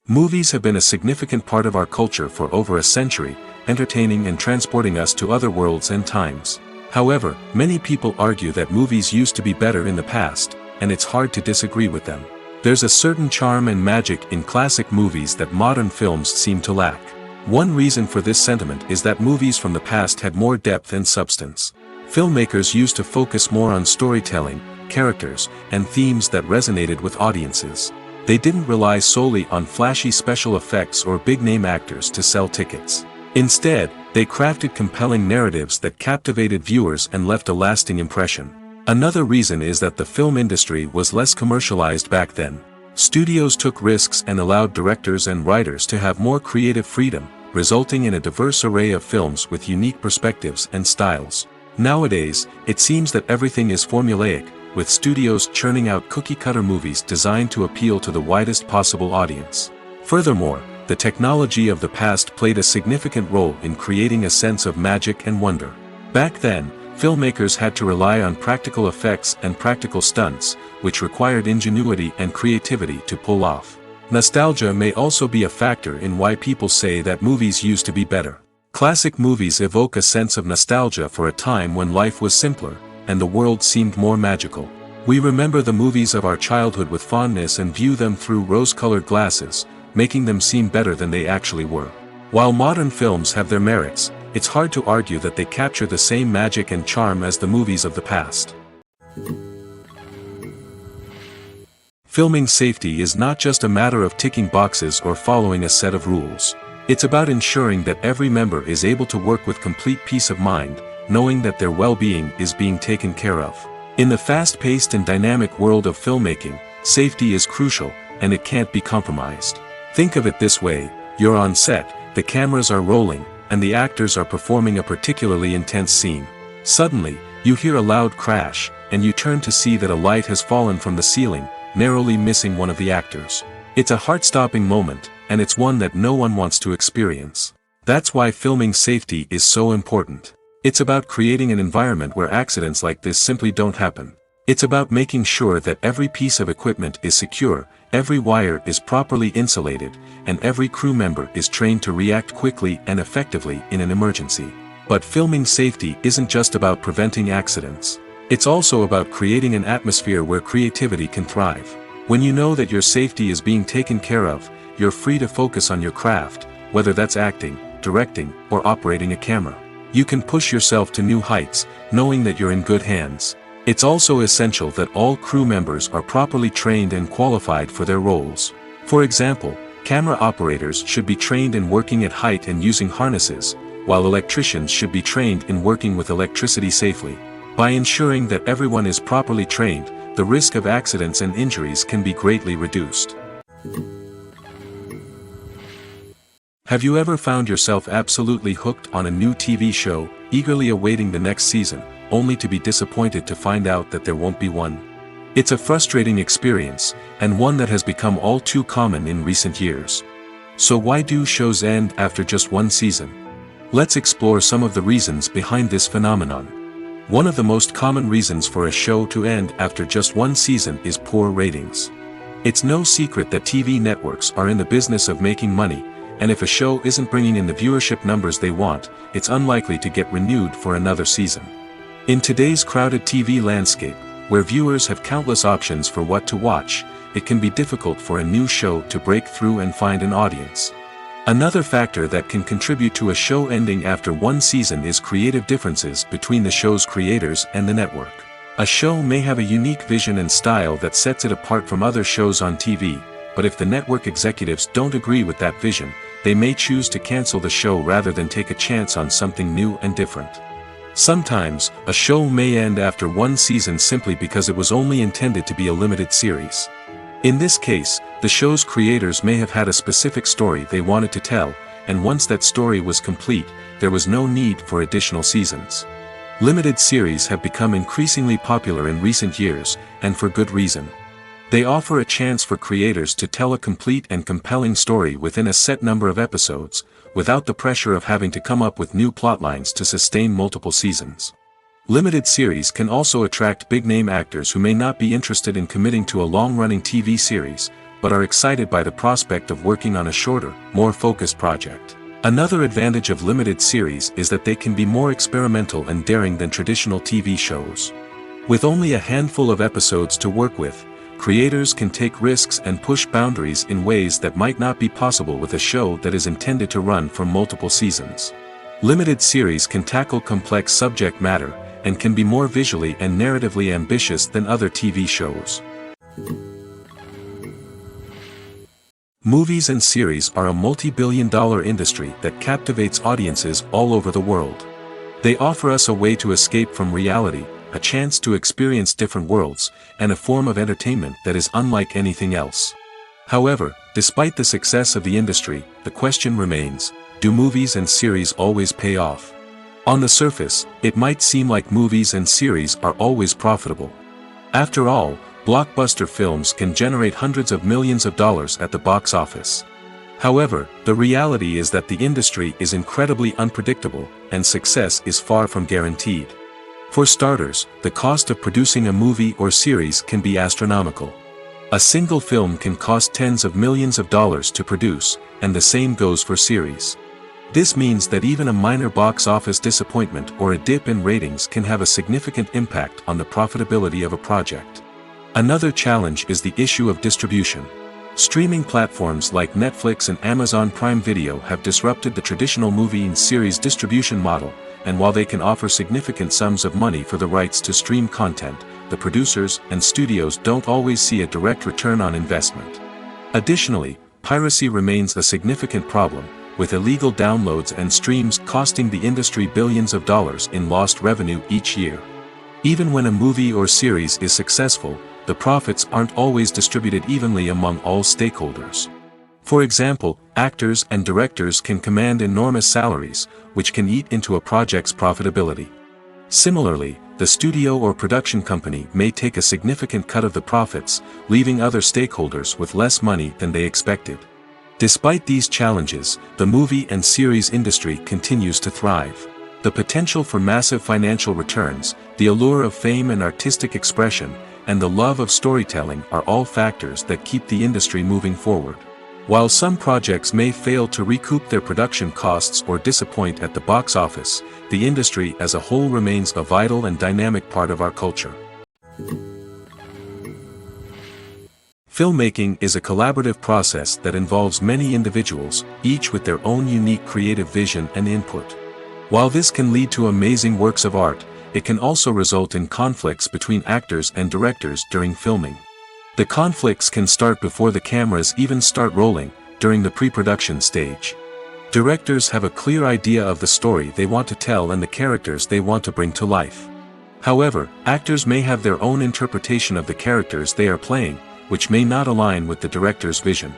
Movies have been a significant part of our culture for over a century, entertaining and transporting us to other worlds and times. However, many people argue that movies used to be better in the past, and it's hard to disagree with them. There's a certain charm and magic in classic movies that modern films seem to lack. One reason for this sentiment is that movies from the past had more depth and substance. Filmmakers used to focus more on storytelling, characters, and themes that resonated with audiences. They didn't rely solely on flashy special effects or big-name actors to sell tickets. Instead, they crafted compelling narratives that captivated viewers and left a lasting impression. Another reason is that the film industry was less commercialized back then. Studios took risks and allowed directors and writers to have more creative freedom, resulting in a diverse array of films with unique perspectives and styles. Nowadays, it seems that everything is formulaic, with studios churning out cookie-cutter movies designed to appeal to the widest possible audience. Furthermore, the technology of the past played a significant role in creating a sense of magic and wonder. Back then, filmmakers had to rely on practical effects and practical stunts, which required ingenuity and creativity to pull off. Nostalgia may also be a factor in why people say that movies used to be better. Classic movies evoke a sense of nostalgia for a time when life was simpler, and the world seemed more magical. We remember the movies of our childhood with fondness and view them through rose-colored glasses, making them seem better than they actually were. While modern films have their merits, it's hard to argue that they capture the same magic and charm as the movies of the past. Filming safety is not just a matter of ticking boxes or following a set of rules. It's about ensuring that every member is able to work with complete peace of mind, knowing that their well-being is being taken care of. In the fast-paced and dynamic world of filmmaking, safety is crucial, and it can't be compromised. Think of it this way: you're on set, the cameras are rolling, and the actors are performing a particularly intense scene. Suddenly, you hear a loud crash, and you turn to see that a light has fallen from the ceiling, narrowly missing one of the actors. It's a heart-stopping moment, and it's one that no one wants to experience. That's why filming safety is so important. It's about creating an environment where accidents like this simply don't happen. It's about making sure that every piece of equipment is secure, every wire is properly insulated, and every crew member is trained to react quickly and effectively in an emergency. But filming safety isn't just about preventing accidents. It's also about creating an atmosphere where creativity can thrive. When you know that your safety is being taken care of, you're free to focus on your craft, whether that's acting, directing, or operating a camera. You can push yourself to new heights, knowing that you're in good hands. It's also essential that all crew members are properly trained and qualified for their roles. For example, camera operators should be trained in working at height and using harnesses, while electricians should be trained in working with electricity safely. By ensuring that everyone is properly trained, the risk of accidents and injuries can be greatly reduced. Have you ever found yourself absolutely hooked on a new TV show, eagerly awaiting the next season, only to be disappointed to find out that there won't be one? It's a frustrating experience, and one that has become all too common in recent years. So why do shows end after just one season? Let's explore some of the reasons behind this phenomenon. One of the most common reasons for a show to end after just one season is poor ratings. It's no secret that TV networks are in the business of making money, and if a show isn't bringing in the viewership numbers they want, it's unlikely to get renewed for another season. In today's crowded TV landscape, where viewers have countless options for what to watch, it can be difficult for a new show to break through and find an audience. Another factor that can contribute to a show ending after one season is creative differences between the show's creators and the network. A show may have a unique vision and style that sets it apart from other shows on TV, but if the network executives don't agree with that vision, they may choose to cancel the show rather than take a chance on something new and different. Sometimes, a show may end after one season simply because it was only intended to be a limited series. In this case, the show's creators may have had a specific story they wanted to tell, and once that story was complete, there was no need for additional seasons. Limited series have become increasingly popular in recent years, and for good reason. They offer a chance for creators to tell a complete and compelling story within a set number of episodes, without the pressure of having to come up with new plotlines to sustain multiple seasons. Limited series can also attract big-name actors who may not be interested in committing to a long-running TV series, but are excited by the prospect of working on a shorter, more focused project. Another advantage of limited series is that they can be more experimental and daring than traditional TV shows. With only a handful of episodes to work with, creators can take risks and push boundaries in ways that might not be possible with a show that is intended to run for multiple seasons. Limited series can tackle complex subject matter, and can be more visually and narratively ambitious than other TV shows. Movies and series are a multi-billion-dollar industry that captivates audiences all over the world. They offer us a way to escape from reality, a chance to experience different worlds, and a form of entertainment that is unlike anything else. However, despite the success of the industry, the question remains, do movies and series always pay off? On the surface, it might seem like movies and series are always profitable. After all, blockbuster films can generate hundreds of millions of dollars at the box office. However, the reality is that the industry is incredibly unpredictable, and success is far from guaranteed. For starters, the cost of producing a movie or series can be astronomical. A single film can cost tens of millions of dollars to produce, and the same goes for series. This means that even a minor box office disappointment or a dip in ratings can have a significant impact on the profitability of a project. Another challenge is the issue of distribution. Streaming platforms like Netflix and Amazon Prime Video have disrupted the traditional movie and series distribution model, and while they can offer significant sums of money for the rights to stream content, the producers and studios don't always see a direct return on investment. Additionally, piracy remains a significant problem, with illegal downloads and streams costing the industry billions of dollars in lost revenue each year. Even when a movie or series is successful, the profits aren't always distributed evenly among all stakeholders. For example, actors and directors can command enormous salaries, which can eat into a project's profitability. Similarly, the studio or production company may take a significant cut of the profits, leaving other stakeholders with less money than they expected. Despite these challenges, the movie and series industry continues to thrive. The potential for massive financial returns, the allure of fame and artistic expression, and the love of storytelling are all factors that keep the industry moving forward. While some projects may fail to recoup their production costs or disappoint at the box office, the industry as a whole remains a vital and dynamic part of our culture. Filmmaking is a collaborative process that involves many individuals, each with their own unique creative vision and input. While this can lead to amazing works of art, it can also result in conflicts between actors and directors during filming. The conflicts can start before the cameras even start rolling, during the pre-production stage. Directors have a clear idea of the story they want to tell and the characters they want to bring to life. However, actors may have their own interpretation of the characters they are playing, which may not align with the director's vision.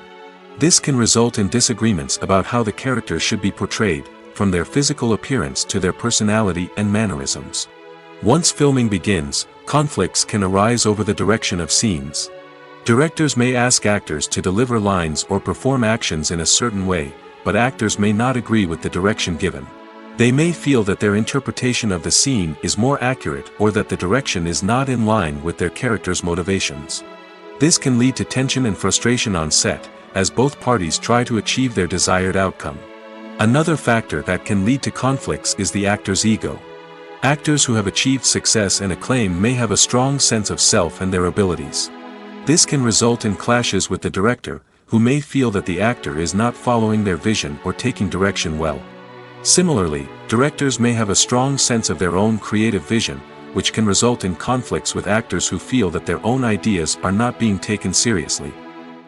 This can result in disagreements about how the characters should be portrayed, from their physical appearance to their personality and mannerisms. Once filming begins, conflicts can arise over the direction of scenes. Directors may ask actors to deliver lines or perform actions in a certain way, but actors may not agree with the direction given. They may feel that their interpretation of the scene is more accurate or that the direction is not in line with their character's motivations. This can lead to tension and frustration on set, as both parties try to achieve their desired outcome. Another factor that can lead to conflicts is the actor's ego. Actors who have achieved success and acclaim may have a strong sense of self and their abilities. This can result in clashes with the director, who may feel that the actor is not following their vision or taking direction well. Similarly, directors may have a strong sense of their own creative vision, which can result in conflicts with actors who feel that their own ideas are not being taken seriously.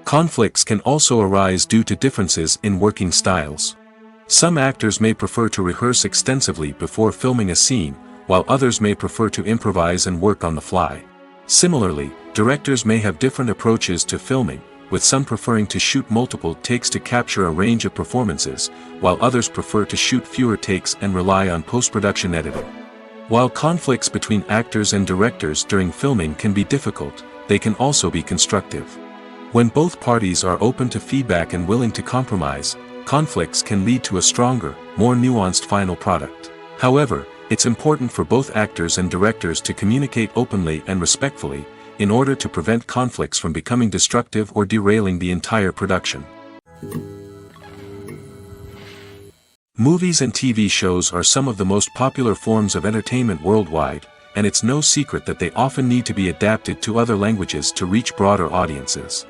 Conflicts can also arise due to differences in working styles. Some actors may prefer to rehearse extensively before filming a scene, while others may prefer to improvise and work on the fly. Similarly, directors may have different approaches to filming, with some preferring to shoot multiple takes to capture a range of performances, while others prefer to shoot fewer takes and rely on post-production editing. While conflicts between actors and directors during filming can be difficult, they can also be constructive. When both parties are open to feedback and willing to compromise, conflicts can lead to a stronger, more nuanced final product. However, it's important for both actors and directors to communicate openly and respectfully, in order to prevent conflicts from becoming destructive or derailing the entire production. Movies and TV shows are some of the most popular forms of entertainment worldwide, and it's no secret that they often need to be adapted to other languages to reach broader audiences.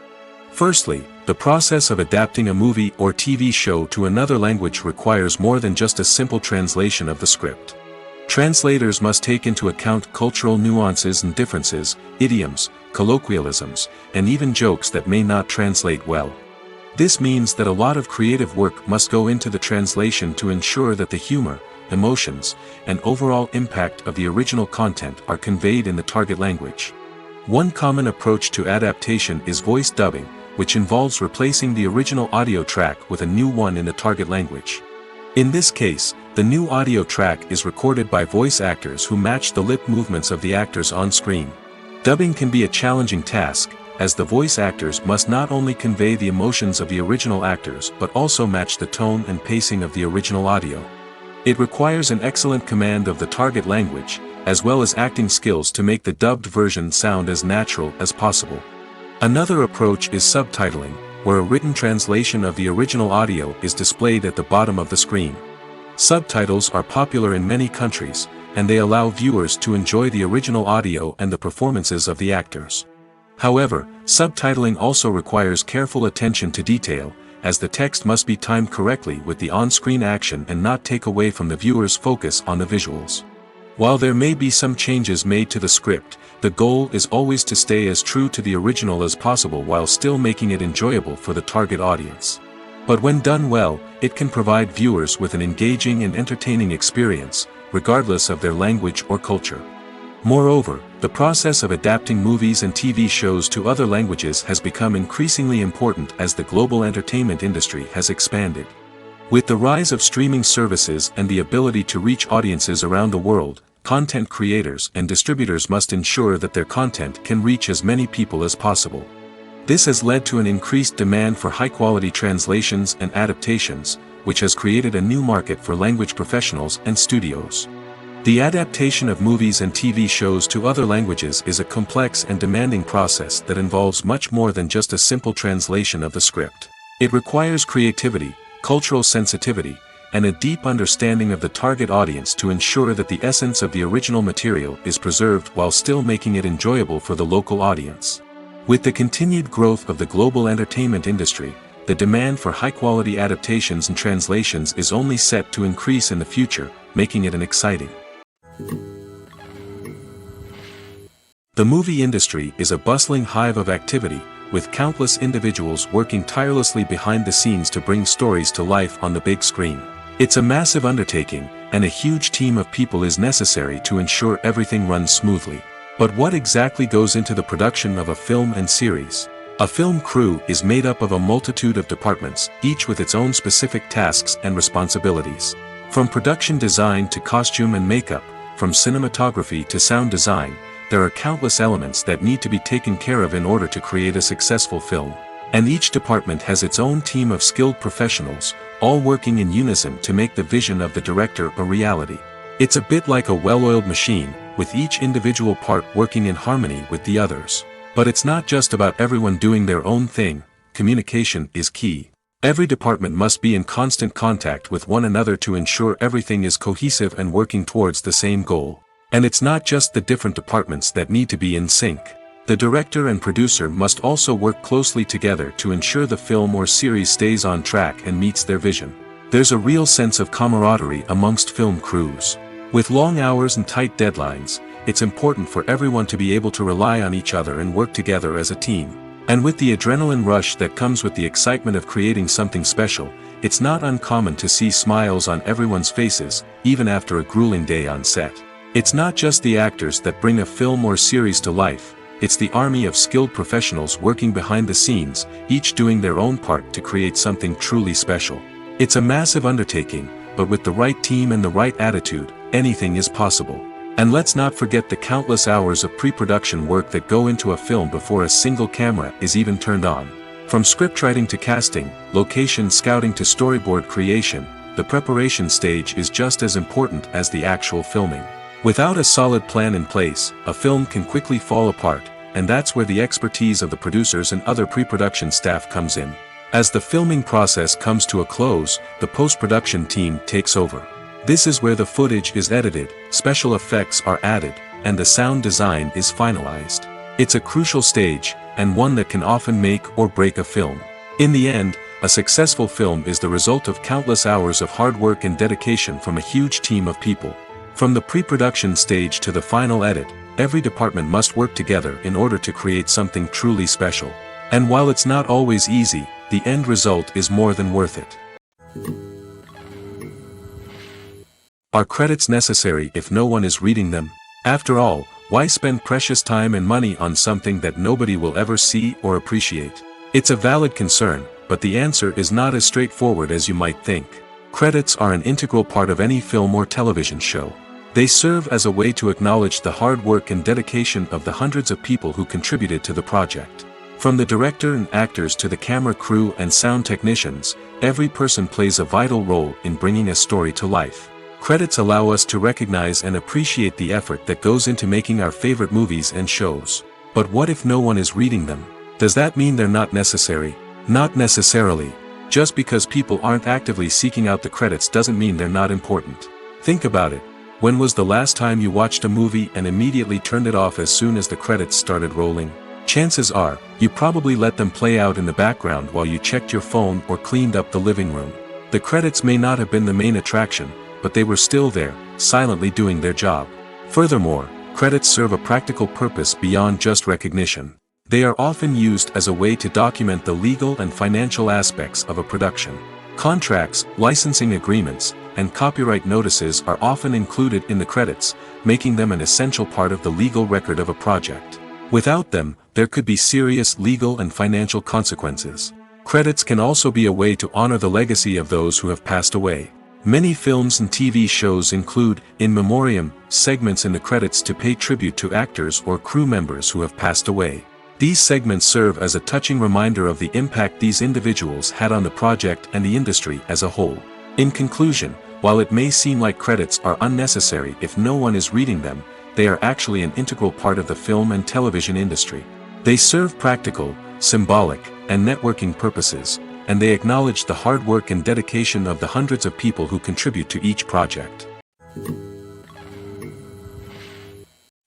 Firstly, the process of adapting a movie or TV show to another language requires more than just a simple translation of the script. Translators must take into account cultural nuances and differences, idioms, colloquialisms, and even jokes that may not translate well. This means that a lot of creative work must go into the translation to ensure that the humor, emotions, and overall impact of the original content are conveyed in the target language. One common approach to adaptation is voice dubbing, which involves replacing the original audio track with a new one in the target language. In this case, the new audio track is recorded by voice actors who match the lip movements of the actors on screen. Dubbing can be a challenging task, as the voice actors must not only convey the emotions of the original actors but also match the tone and pacing of the original audio. It requires an excellent command of the target language, as well as acting skills to make the dubbed version sound as natural as possible. Another approach is subtitling, where a written translation of the original audio is displayed at the bottom of the screen. Subtitles are popular in many countries, and they allow viewers to enjoy the original audio and the performances of the actors. However, subtitling also requires careful attention to detail, as the text must be timed correctly with the on-screen action and not take away from the viewer's focus on the visuals. While there may be some changes made to the script, the goal is always to stay as true to the original as possible while still making it enjoyable for the target audience. But when done well, it can provide viewers with an engaging and entertaining experience, regardless of their language or culture. Moreover, the process of adapting movies and TV shows to other languages has become increasingly important as the global entertainment industry has expanded. With the rise of streaming services and the ability to reach audiences around the world, content creators and distributors must ensure that their content can reach as many people as possible. This has led to an increased demand for high-quality translations and adaptations, which has created a new market for language professionals and studios. The adaptation of movies and TV shows to other languages is a complex and demanding process that involves much more than just a simple translation of the script. It requires creativity, cultural sensitivity, and a deep understanding of the target audience to ensure that the essence of the original material is preserved while still making it enjoyable for the local audience. With the continued growth of the global entertainment industry, the demand for high-quality adaptations and translations is only set to increase in the future, making it exciting. The movie industry is a bustling hive of activity, with countless individuals working tirelessly behind the scenes to bring stories to life on the big screen. It's a massive undertaking, and a huge team of people is necessary to ensure everything runs smoothly. But what exactly goes into the production of a film and series? A film crew is made up of a multitude of departments, each with its own specific tasks and responsibilities. From production design to costume and makeup, from cinematography to sound design, there are countless elements that need to be taken care of in order to create a successful film. And each department has its own team of skilled professionals, all working in unison to make the vision of the director a reality. It's a bit like a well-oiled machine, with each individual part working in harmony with the others. But it's not just about everyone doing their own thing. Communication is key. Every department must be in constant contact with one another to ensure everything is cohesive and working towards the same goal. And it's not just the different departments that need to be in sync. The director and producer must also work closely together to ensure the film or series stays on track and meets their vision. There's a real sense of camaraderie amongst film crews. With long hours and tight deadlines, it's important for everyone to be able to rely on each other and work together as a team. And with the adrenaline rush that comes with the excitement of creating something special, it's not uncommon to see smiles on everyone's faces, even after a grueling day on set. It's not just the actors that bring a film or series to life, it's the army of skilled professionals working behind the scenes, each doing their own part to create something truly special. It's a massive undertaking, but with the right team and the right attitude, anything is possible. And let's not forget the countless hours of pre-production work that go into a film before a single camera is even turned on. From scriptwriting to casting, location scouting to storyboard creation, the preparation stage is just as important as the actual filming. Without a solid plan in place, a film can quickly fall apart, and that's where the expertise of the producers and other pre-production staff comes in. As the filming process comes to a close, the post-production team takes over. This is where the footage is edited, special effects are added, and the sound design is finalized. It's a crucial stage, and one that can often make or break a film. In the end, a successful film is the result of countless hours of hard work and dedication from a huge team of people. From the pre-production stage to the final edit, every department must work together in order to create something truly special. And while it's not always easy, the end result is more than worth it. Are credits necessary if no one is reading them? After all, why spend precious time and money on something that nobody will ever see or appreciate? It's a valid concern, but the answer is not as straightforward as you might think. Credits are an integral part of any film or television show. They serve as a way to acknowledge the hard work and dedication of the hundreds of people who contributed to the project. From the director and actors to the camera crew and sound technicians, every person plays a vital role in bringing a story to life. Credits allow us to recognize and appreciate the effort that goes into making our favorite movies and shows. But what if no one is reading them? Does that mean they're not necessary? Not necessarily. Just because people aren't actively seeking out the credits doesn't mean they're not important. Think about it. When was the last time you watched a movie and immediately turned it off as soon as the credits started rolling? Chances are, you probably let them play out in the background while you checked your phone or cleaned up the living room. The credits may not have been the main attraction, but they were still there, silently doing their job. Furthermore, credits serve a practical purpose beyond just recognition. They are often used as a way to document the legal and financial aspects of a production. Contracts, licensing agreements, and copyright notices are often included in the credits, making them an essential part of the legal record of a project. Without them, there could be serious legal and financial consequences. Credits can also be a way to honor the legacy of those who have passed away. Many films and TV shows include, in memoriam, segments in the credits to pay tribute to actors or crew members who have passed away. These segments serve as a touching reminder of the impact these individuals had on the project and the industry as a whole. In conclusion, while it may seem like credits are unnecessary if no one is reading them, they are actually an integral part of the film and television industry. They serve practical, symbolic, and networking purposes, and they acknowledge the hard work and dedication of the hundreds of people who contribute to each project.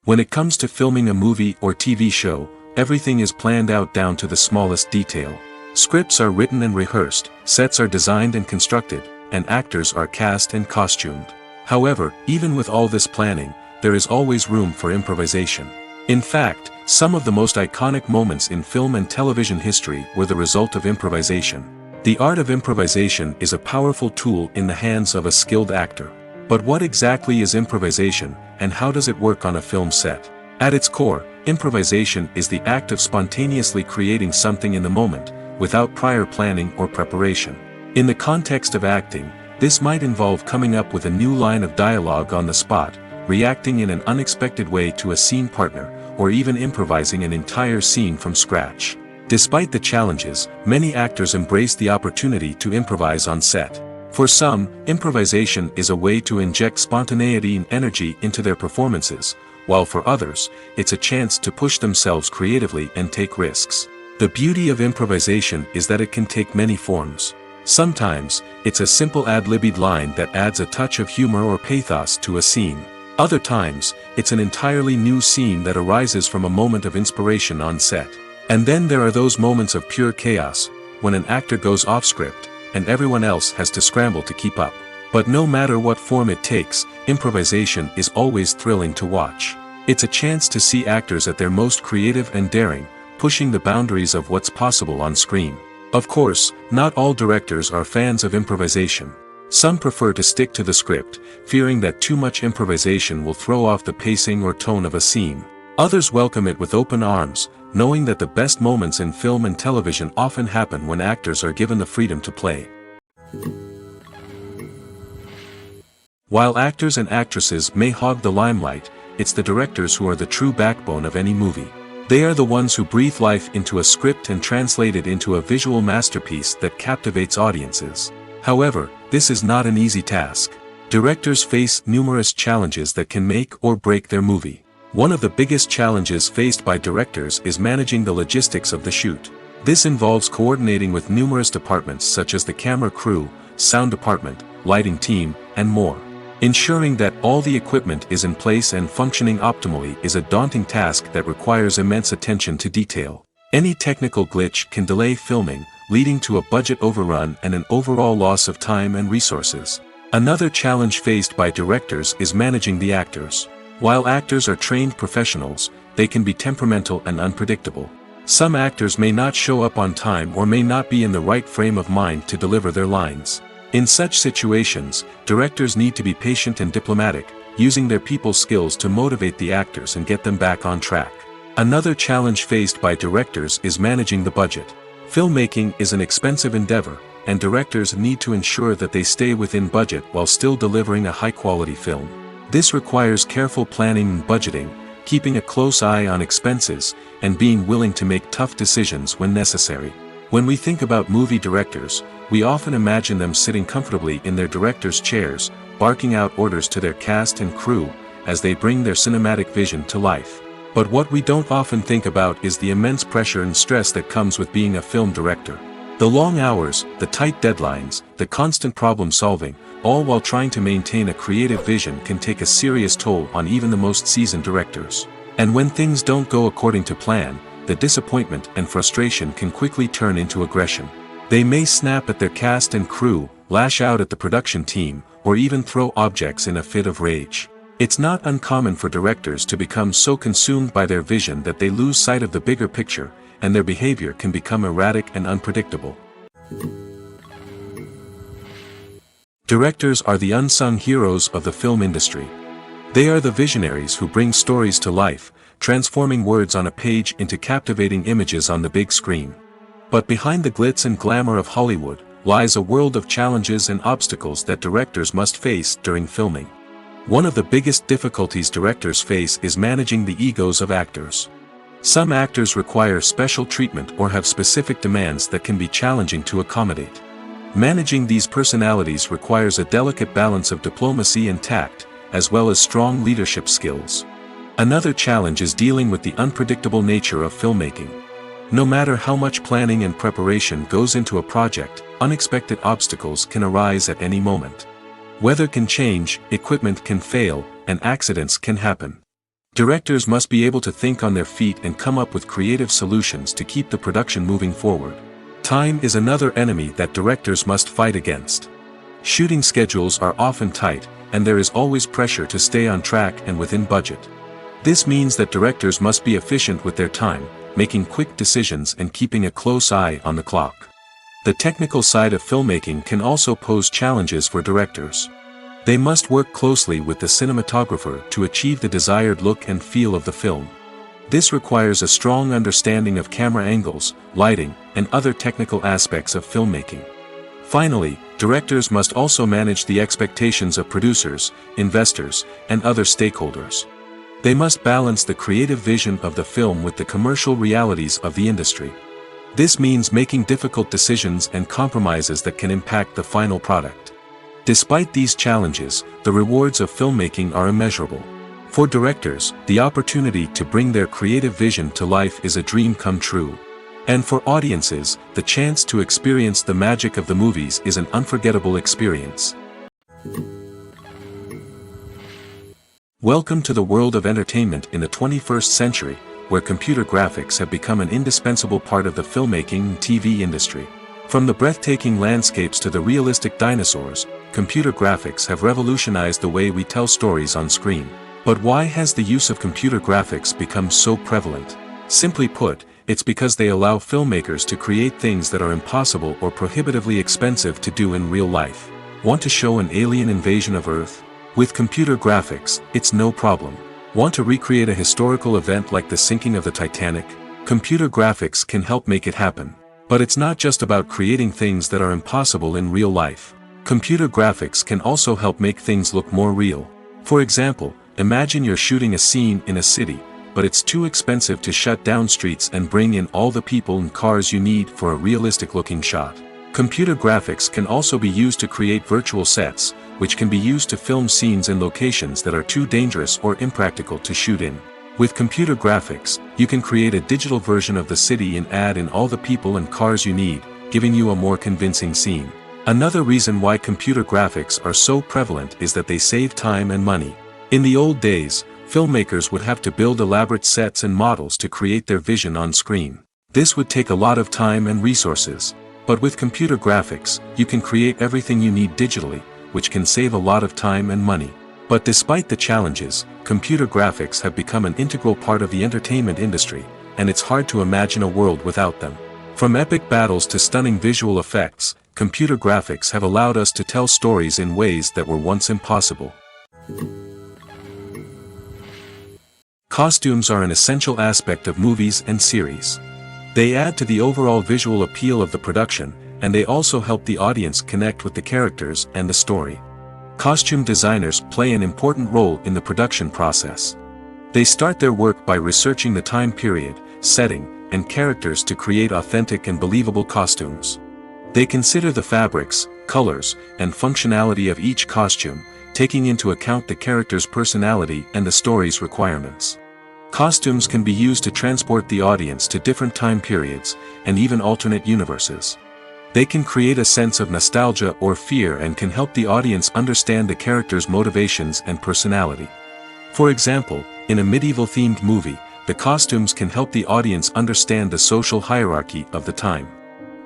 When it comes to filming a movie or TV show, everything is planned out down to the smallest detail. Scripts are written and rehearsed, sets are designed and constructed, and actors are cast and costumed. However, even with all this planning, there is always room for improvisation. In fact, some of the most iconic moments in film and television history were the result of improvisation. The art of improvisation is a powerful tool in the hands of a skilled actor. But what exactly is improvisation, and how does it work on a film set? At its core, improvisation is the act of spontaneously creating something in the moment, without prior planning or preparation. In the context of acting, this might involve coming up with a new line of dialogue on the spot, reacting in an unexpected way to a scene partner, or even improvising an entire scene from scratch. Despite the challenges, many actors embrace the opportunity to improvise on set. For some, improvisation is a way to inject spontaneity and energy into their performances, while for others, it's a chance to push themselves creatively and take risks. The beauty of improvisation is that it can take many forms. Sometimes, it's a simple ad-libbed line that adds a touch of humor or pathos to a scene. Other times, it's an entirely new scene that arises from a moment of inspiration on set. And then there are those moments of pure chaos, when an actor goes off script, and everyone else has to scramble to keep up. But no matter what form it takes, improvisation is always thrilling to watch. It's a chance to see actors at their most creative and daring, pushing the boundaries of what's possible on screen. Of course, not all directors are fans of improvisation. Some prefer to stick to the script, fearing that too much improvisation will throw off the pacing or tone of a scene. Others welcome it with open arms, knowing that the best moments in film and television often happen when actors are given the freedom to play. While actors and actresses may hog the limelight, it's the directors who are the true backbone of any movie. They are the ones who breathe life into a script and translate it into a visual masterpiece that captivates audiences. However, this is not an easy task. Directors face numerous challenges that can make or break their movie. One of the biggest challenges faced by directors is managing the logistics of the shoot. This involves coordinating with numerous departments such as the camera crew, sound department, lighting team, and more. Ensuring that all the equipment is in place and functioning optimally is a daunting task that requires immense attention to detail. Any technical glitch can delay filming, leading to a budget overrun and an overall loss of time and resources. Another challenge faced by directors is managing the actors. While actors are trained professionals, they can be temperamental and unpredictable. Some actors may not show up on time or may not be in the right frame of mind to deliver their lines. In such situations, directors need to be patient and diplomatic, using their people skills to motivate the actors and get them back on track. Another challenge faced by directors is managing the budget. Filmmaking is an expensive endeavor, and directors need to ensure that they stay within budget while still delivering a high-quality film. This requires careful planning and budgeting, keeping a close eye on expenses, and being willing to make tough decisions when necessary. When we think about movie directors, we often imagine them sitting comfortably in their director's chairs, barking out orders to their cast and crew, as they bring their cinematic vision to life. But what we don't often think about is the immense pressure and stress that comes with being a film director. The long hours, the tight deadlines, the constant problem solving, all while trying to maintain a creative vision can take a serious toll on even the most seasoned directors. And when things don't go according to plan, the disappointment and frustration can quickly turn into aggression. They may snap at their cast and crew, lash out at the production team, or even throw objects in a fit of rage. It's not uncommon for directors to become so consumed by their vision that they lose sight of the bigger picture, and their behavior can become erratic and unpredictable. Directors are the unsung heroes of the film industry. They are the visionaries who bring stories to life, transforming words on a page into captivating images on the big screen. But behind the glitz and glamour of Hollywood, lies a world of challenges and obstacles that directors must face during filming. One of the biggest difficulties directors face is managing the egos of actors. Some actors require special treatment or have specific demands that can be challenging to accommodate. Managing these personalities requires a delicate balance of diplomacy and tact, as well as strong leadership skills. Another challenge is dealing with the unpredictable nature of filmmaking. No matter how much planning and preparation goes into a project, unexpected obstacles can arise at any moment. Weather can change, equipment can fail, and accidents can happen. Directors must be able to think on their feet and come up with creative solutions to keep the production moving forward. Time is another enemy that directors must fight against. Shooting schedules are often tight, and there is always pressure to stay on track and within budget. This means that directors must be efficient with their time, making quick decisions and keeping a close eye on the clock. The technical side of filmmaking can also pose challenges for directors. They must work closely with the cinematographer to achieve the desired look and feel of the film. This requires a strong understanding of camera angles, lighting, and other technical aspects of filmmaking. Finally, directors must also manage the expectations of producers, investors, and other stakeholders. They must balance the creative vision of the film with the commercial realities of the industry. This means making difficult decisions and compromises that can impact the final product. Despite these challenges, the rewards of filmmaking are immeasurable. For directors, the opportunity to bring their creative vision to life is a dream come true. And for audiences, the chance to experience the magic of the movies is an unforgettable experience. Welcome to the world of entertainment in the 21st century, where computer graphics have become an indispensable part of the filmmaking and TV industry. From the breathtaking landscapes to the realistic dinosaurs, computer graphics have revolutionized the way we tell stories on screen. But why has the use of computer graphics become so prevalent? Simply put, it's because they allow filmmakers to create things that are impossible or prohibitively expensive to do in real life. Want to show an alien invasion of Earth? With computer graphics, it's no problem. Want to recreate a historical event like the sinking of the Titanic? Computer graphics can help make it happen. But it's not just about creating things that are impossible in real life. Computer graphics can also help make things look more real. For example, imagine you're shooting a scene in a city, but it's too expensive to shut down streets and bring in all the people and cars you need for a realistic-looking shot. Computer graphics can also be used to create virtual sets, which can be used to film scenes in locations that are too dangerous or impractical to shoot in. With computer graphics, you can create a digital version of the city and add in all the people and cars you need, giving you a more convincing scene. Another reason why computer graphics are so prevalent is that they save time and money. In the old days, filmmakers would have to build elaborate sets and models to create their vision on screen. This would take a lot of time and resources. But with computer graphics, you can create everything you need digitally, which can save a lot of time and money. But despite the challenges, computer graphics have become an integral part of the entertainment industry, and it's hard to imagine a world without them. From epic battles to stunning visual effects, computer graphics have allowed us to tell stories in ways that were once impossible. Costumes are an essential aspect of movies and series. They add to the overall visual appeal of the production, and they also help the audience connect with the characters and the story. Costume designers play an important role in the production process. They start their work by researching the time period, setting, and characters to create authentic and believable costumes. They consider the fabrics, colors, and functionality of each costume, taking into account the character's personality and the story's requirements. Costumes can be used to transport the audience to different time periods, and even alternate universes. They can create a sense of nostalgia or fear and can help the audience understand the character's motivations and personality. For example, in a medieval-themed movie, the costumes can help the audience understand the social hierarchy of the time.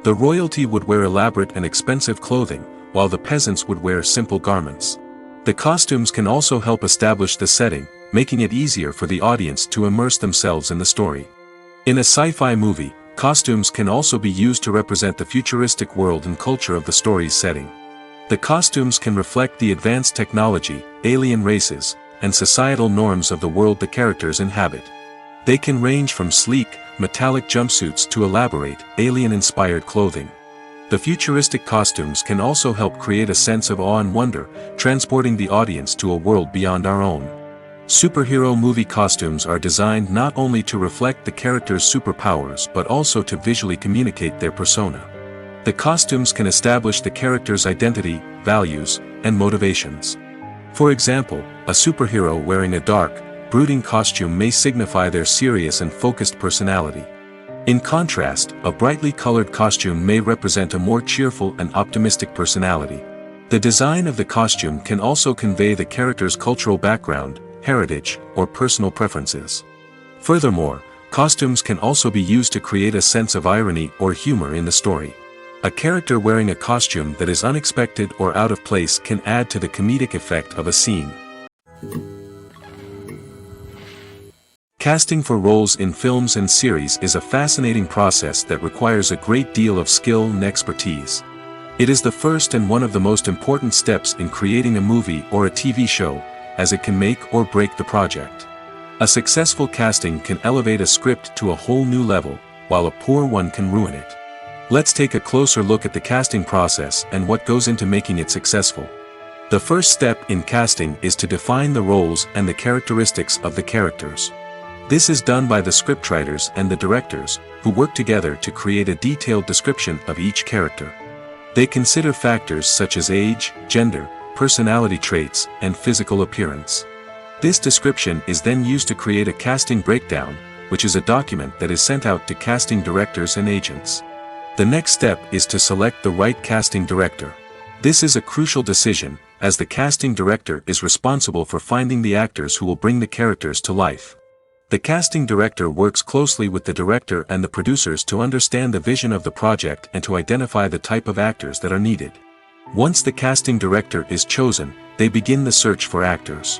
The royalty would wear elaborate and expensive clothing, while the peasants would wear simple garments. The costumes can also help establish the setting, making it easier for the audience to immerse themselves in the story. In a sci-fi movie, costumes can also be used to represent the futuristic world and culture of the story's setting. The costumes can reflect the advanced technology, alien races, and societal norms of the world the characters inhabit. They can range from sleek, metallic jumpsuits to elaborate, alien-inspired clothing. The futuristic costumes can also help create a sense of awe and wonder, transporting the audience to a world beyond our own. Superhero movie costumes are designed not only to reflect the character's superpowers but also to visually communicate their persona. The costumes can establish the character's identity, values, and motivations. For example, a superhero wearing a dark, brooding costume may signify their serious and focused personality. In contrast, a brightly colored costume may represent a more cheerful and optimistic personality. The design of the costume can also convey the character's cultural background, heritage, or personal preferences. Furthermore, costumes can also be used to create a sense of irony or humor in the story. A character wearing a costume that is unexpected or out of place can add to the comedic effect of a scene. Casting for roles in films and series is a fascinating process that requires a great deal of skill and expertise. It is the first and one of the most important steps in creating a movie or a TV show, as it can make or break the project. A successful casting can elevate a script to a whole new level, while a poor one can ruin it. Let's take a closer look at the casting process and what goes into making it successful. The first step in casting is to define the roles and the characteristics of the characters. This is done by the scriptwriters and the directors, who work together to create a detailed description of each character. They consider factors such as age, gender, personality traits, and physical appearance. This description is then used to create a casting breakdown, which is a document that is sent out to casting directors and agents. The next step is to select the right casting director. This is a crucial decision, as the casting director is responsible for finding the actors who will bring the characters to life. The casting director works closely with the director and the producers to understand the vision of the project and to identify the type of actors that are needed. Once the casting director is chosen, they begin the search for actors.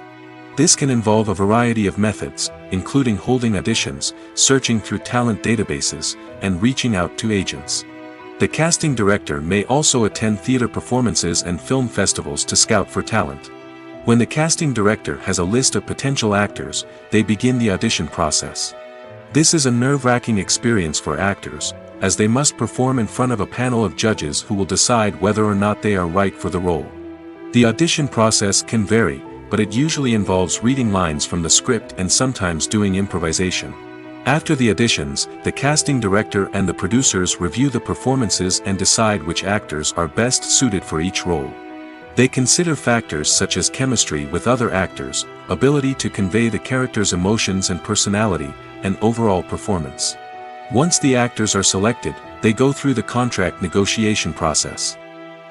This can involve a variety of methods, including holding auditions, searching through talent databases, and reaching out to agents. The casting director may also attend theater performances and film festivals to scout for talent. When the casting director has a list of potential actors, they begin the audition process. This is a nerve-wracking experience for actors, as they must perform in front of a panel of judges who will decide whether or not they are right for the role. The audition process can vary, but it usually involves reading lines from the script and sometimes doing improvisation. After the auditions, the casting director and the producers review the performances and decide which actors are best suited for each role. They consider factors such as chemistry with other actors, ability to convey the character's emotions and personality, and overall performance. Once the actors are selected, they go through the contract negotiation process.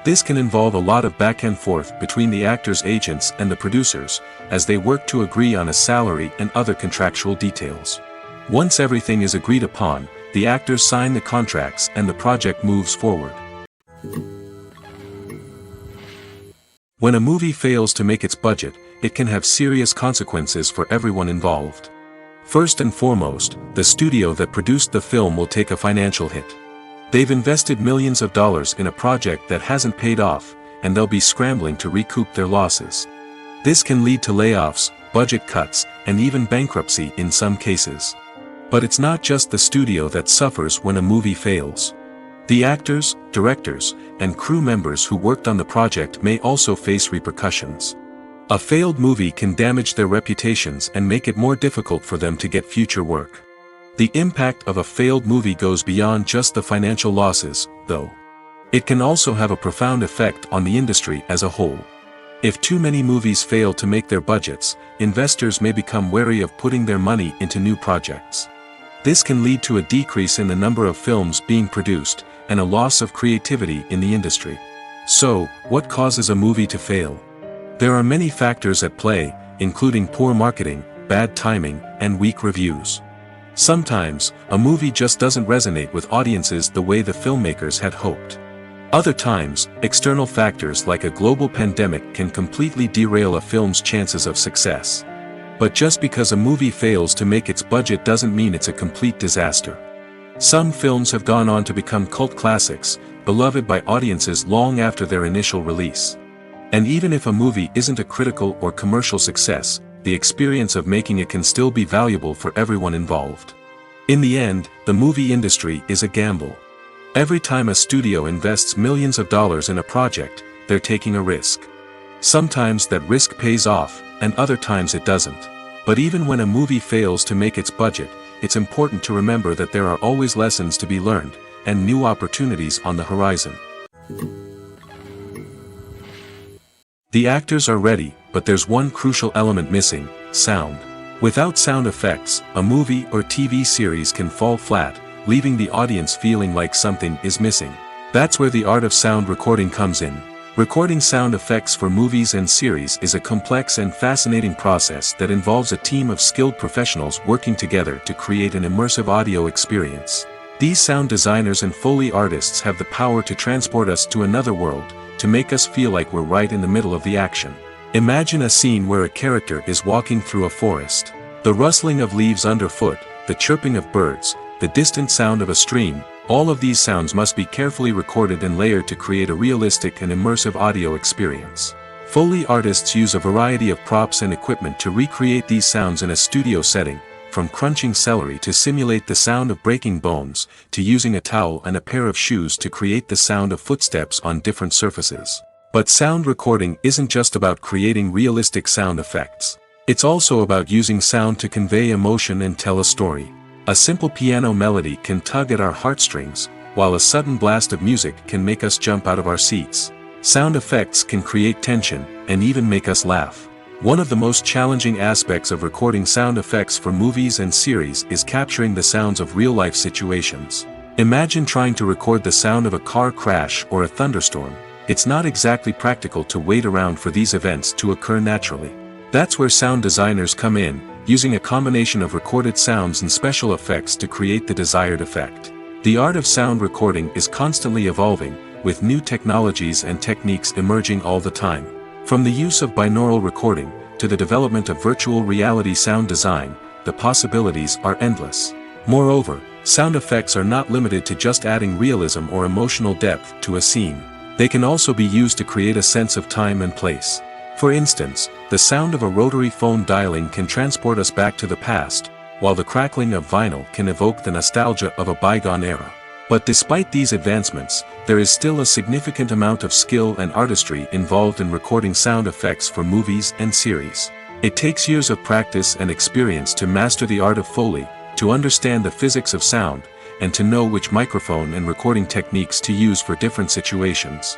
This can involve a lot of back and forth between the actors' agents and the producers, as they work to agree on a salary and other contractual details. Once everything is agreed upon, the actors sign the contracts and the project moves forward. When a movie fails to make its budget, it can have serious consequences for everyone involved. First and foremost, the studio that produced the film will take a financial hit. They've invested millions of dollars in a project that hasn't paid off, and they'll be scrambling to recoup their losses. This can lead to layoffs, budget cuts, and even bankruptcy in some cases. But it's not just the studio that suffers when a movie fails. The actors, directors, and crew members who worked on the project may also face repercussions. A failed movie can damage their reputations and make it more difficult for them to get future work. The impact of a failed movie goes beyond just the financial losses, though. It can also have a profound effect on the industry as a whole. If too many movies fail to make their budgets, investors may become wary of putting their money into new projects. This can lead to a decrease in the number of films being produced, and a loss of creativity in the industry. So, what causes a movie to fail? There are many factors at play, including poor marketing, bad timing, and weak reviews. Sometimes, a movie just doesn't resonate with audiences the way the filmmakers had hoped. Other times, external factors like a global pandemic can completely derail a film's chances of success. But just because a movie fails to make its budget doesn't mean it's a complete disaster. Some films have gone on to become cult classics, beloved by audiences long after their initial release. And even if a movie isn't a critical or commercial success, the experience of making it can still be valuable for everyone involved. In the end, the movie industry is a gamble. Every time a studio invests millions of dollars in a project, they're taking a risk. Sometimes that risk pays off, and other times it doesn't. But even when a movie fails to make its budget, it's important to remember that there are always lessons to be learned, and new opportunities on the horizon. The actors are ready, but there's one crucial element missing: sound. Without sound effects, a movie or TV series can fall flat, leaving the audience feeling like something is missing. That's where the art of sound recording comes in. Recording sound effects for movies and series is a complex and fascinating process that involves a team of skilled professionals working together to create an immersive audio experience. These sound designers and Foley artists have the power to transport us to another world, to make us feel like we're right in the middle of the action. Imagine a scene where a character is walking through a forest. The rustling of leaves underfoot, the chirping of birds, the distant sound of a stream, all of these sounds must be carefully recorded and layered to create a realistic and immersive audio experience. Foley artists use a variety of props and equipment to recreate these sounds in a studio setting, from crunching celery to simulate the sound of breaking bones, to using a towel and a pair of shoes to create the sound of footsteps on different surfaces. But sound recording isn't just about creating realistic sound effects. It's also about using sound to convey emotion and tell a story. A simple piano melody can tug at our heartstrings, while a sudden blast of music can make us jump out of our seats. Sound effects can create tension, and even make us laugh. One of the most challenging aspects of recording sound effects for movies and series is capturing the sounds of real-life situations. Imagine trying to record the sound of a car crash or a thunderstorm. It's not exactly practical to wait around for these events to occur naturally. That's where sound designers come in, using a combination of recorded sounds and special effects to create the desired effect. The art of sound recording is constantly evolving, with new technologies and techniques emerging all the time. From the use of binaural recording, to the development of virtual reality sound design, the possibilities are endless. Moreover, sound effects are not limited to just adding realism or emotional depth to a scene. They can also be used to create a sense of time and place. For instance, the sound of a rotary phone dialing can transport us back to the past, while the crackling of vinyl can evoke the nostalgia of a bygone era. But despite these advancements, there is still a significant amount of skill and artistry involved in recording sound effects for movies and series. It takes years of practice and experience to master the art of Foley, to understand the physics of sound, and to know which microphone and recording techniques to use for different situations.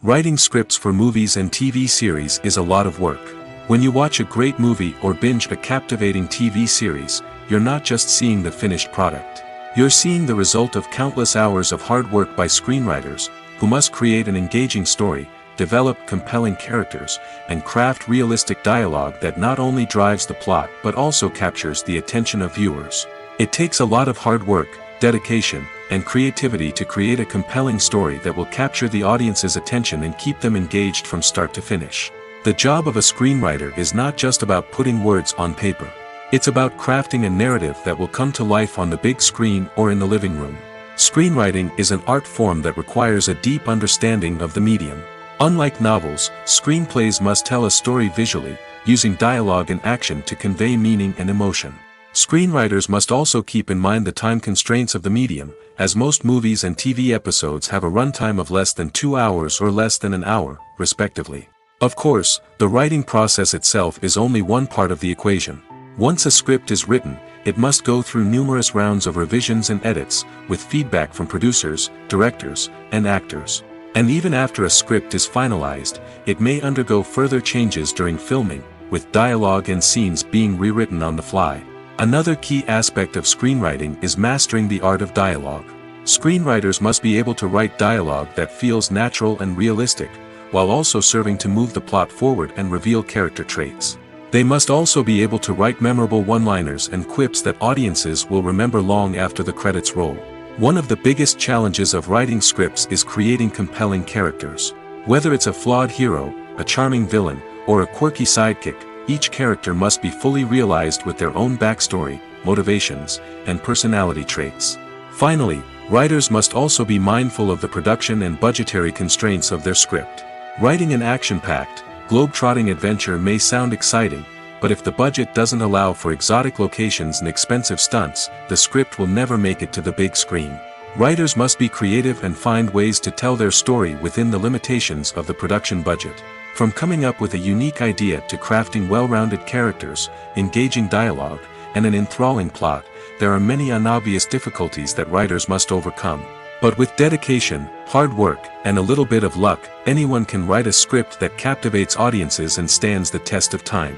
Writing scripts for movies and TV series is a lot of work. When you watch a great movie or binge a captivating TV series, you're not just seeing the finished product. You're seeing the result of countless hours of hard work by screenwriters, who must create an engaging story, develop compelling characters, and craft realistic dialogue that not only drives the plot but also captures the attention of viewers. It takes a lot of hard work, dedication, and creativity to create a compelling story that will capture the audience's attention and keep them engaged from start to finish. The job of a screenwriter is not just about putting words on paper. It's about crafting a narrative that will come to life on the big screen or in the living room. Screenwriting is an art form that requires a deep understanding of the medium. Unlike novels, screenplays must tell a story visually, using dialogue and action to convey meaning and emotion. Screenwriters must also keep in mind the time constraints of the medium, as most movies and TV episodes have a runtime of less than 2 hours or less than an hour, respectively. Of course, the writing process itself is only one part of the equation. Once a script is written, it must go through numerous rounds of revisions and edits, with feedback from producers, directors, and actors. And even after a script is finalized, it may undergo further changes during filming, with dialogue and scenes being rewritten on the fly. Another key aspect of screenwriting is mastering the art of dialogue. Screenwriters must be able to write dialogue that feels natural and realistic, while also serving to move the plot forward and reveal character traits. They must also be able to write memorable one-liners and quips that audiences will remember long after the credits roll. One of the biggest challenges of writing scripts is creating compelling characters. Whether it's a flawed hero, a charming villain, or a quirky sidekick, each character must be fully realized with their own backstory, motivations, and personality traits. Finally, writers must also be mindful of the production and budgetary constraints of their script. Writing an action-packed, globe-trotting adventure may sound exciting, but if the budget doesn't allow for exotic locations and expensive stunts, the script will never make it to the big screen. Writers must be creative and find ways to tell their story within the limitations of the production budget. From coming up with a unique idea to crafting well-rounded characters, engaging dialogue, and an enthralling plot, there are many unobvious difficulties that writers must overcome. But with dedication, hard work, and a little bit of luck, anyone can write a script that captivates audiences and stands the test of time.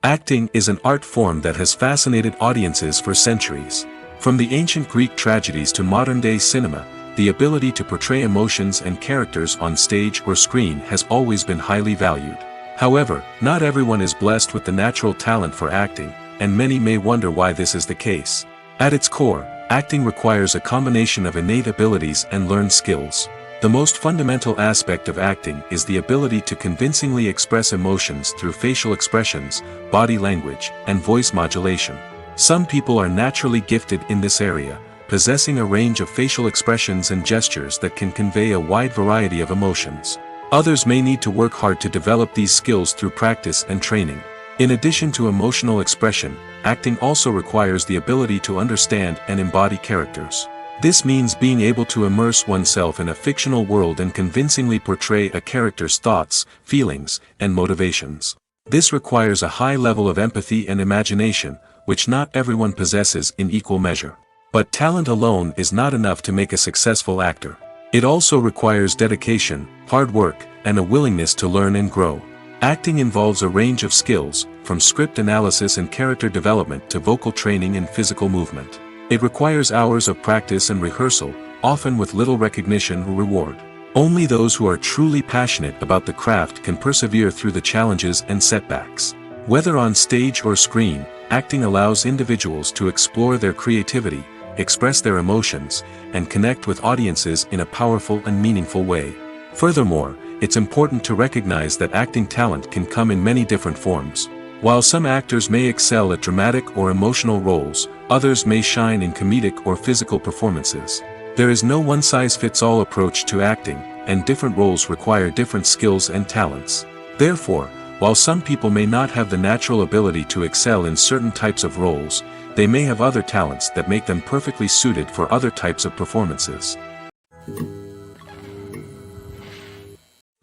Acting is an art form that has fascinated audiences for centuries. From the ancient Greek tragedies to modern-day cinema, the ability to portray emotions and characters on stage or screen has always been highly valued. However, not everyone is blessed with the natural talent for acting, and many may wonder why this is the case. At its core, acting requires a combination of innate abilities and learned skills. The most fundamental aspect of acting is the ability to convincingly express emotions through facial expressions, body language, and voice modulation. Some people are naturally gifted in this area, possessing a range of facial expressions and gestures that can convey a wide variety of emotions. Others may need to work hard to develop these skills through practice and training. In addition to emotional expression, acting also requires the ability to understand and embody characters. This means being able to immerse oneself in a fictional world and convincingly portray a character's thoughts, feelings, and motivations. This requires a high level of empathy and imagination, which not everyone possesses in equal measure. But talent alone is not enough to make a successful actor. It also requires dedication, hard work, and a willingness to learn and grow. Acting involves a range of skills, from script analysis and character development to vocal training and physical movement. It requires hours of practice and rehearsal, often with little recognition or reward. Only those who are truly passionate about the craft can persevere through the challenges and setbacks. Whether on stage or screen, acting allows individuals to explore their creativity, express their emotions, and connect with audiences in a powerful and meaningful way. Furthermore, it's important to recognize that acting talent can come in many different forms. While some actors may excel at dramatic or emotional roles, others may shine in comedic or physical performances. There is no one-size-fits-all approach to acting, and different roles require different skills and talents. Therefore, while some people may not have the natural ability to excel in certain types of roles, they may have other talents that make them perfectly suited for other types of performances.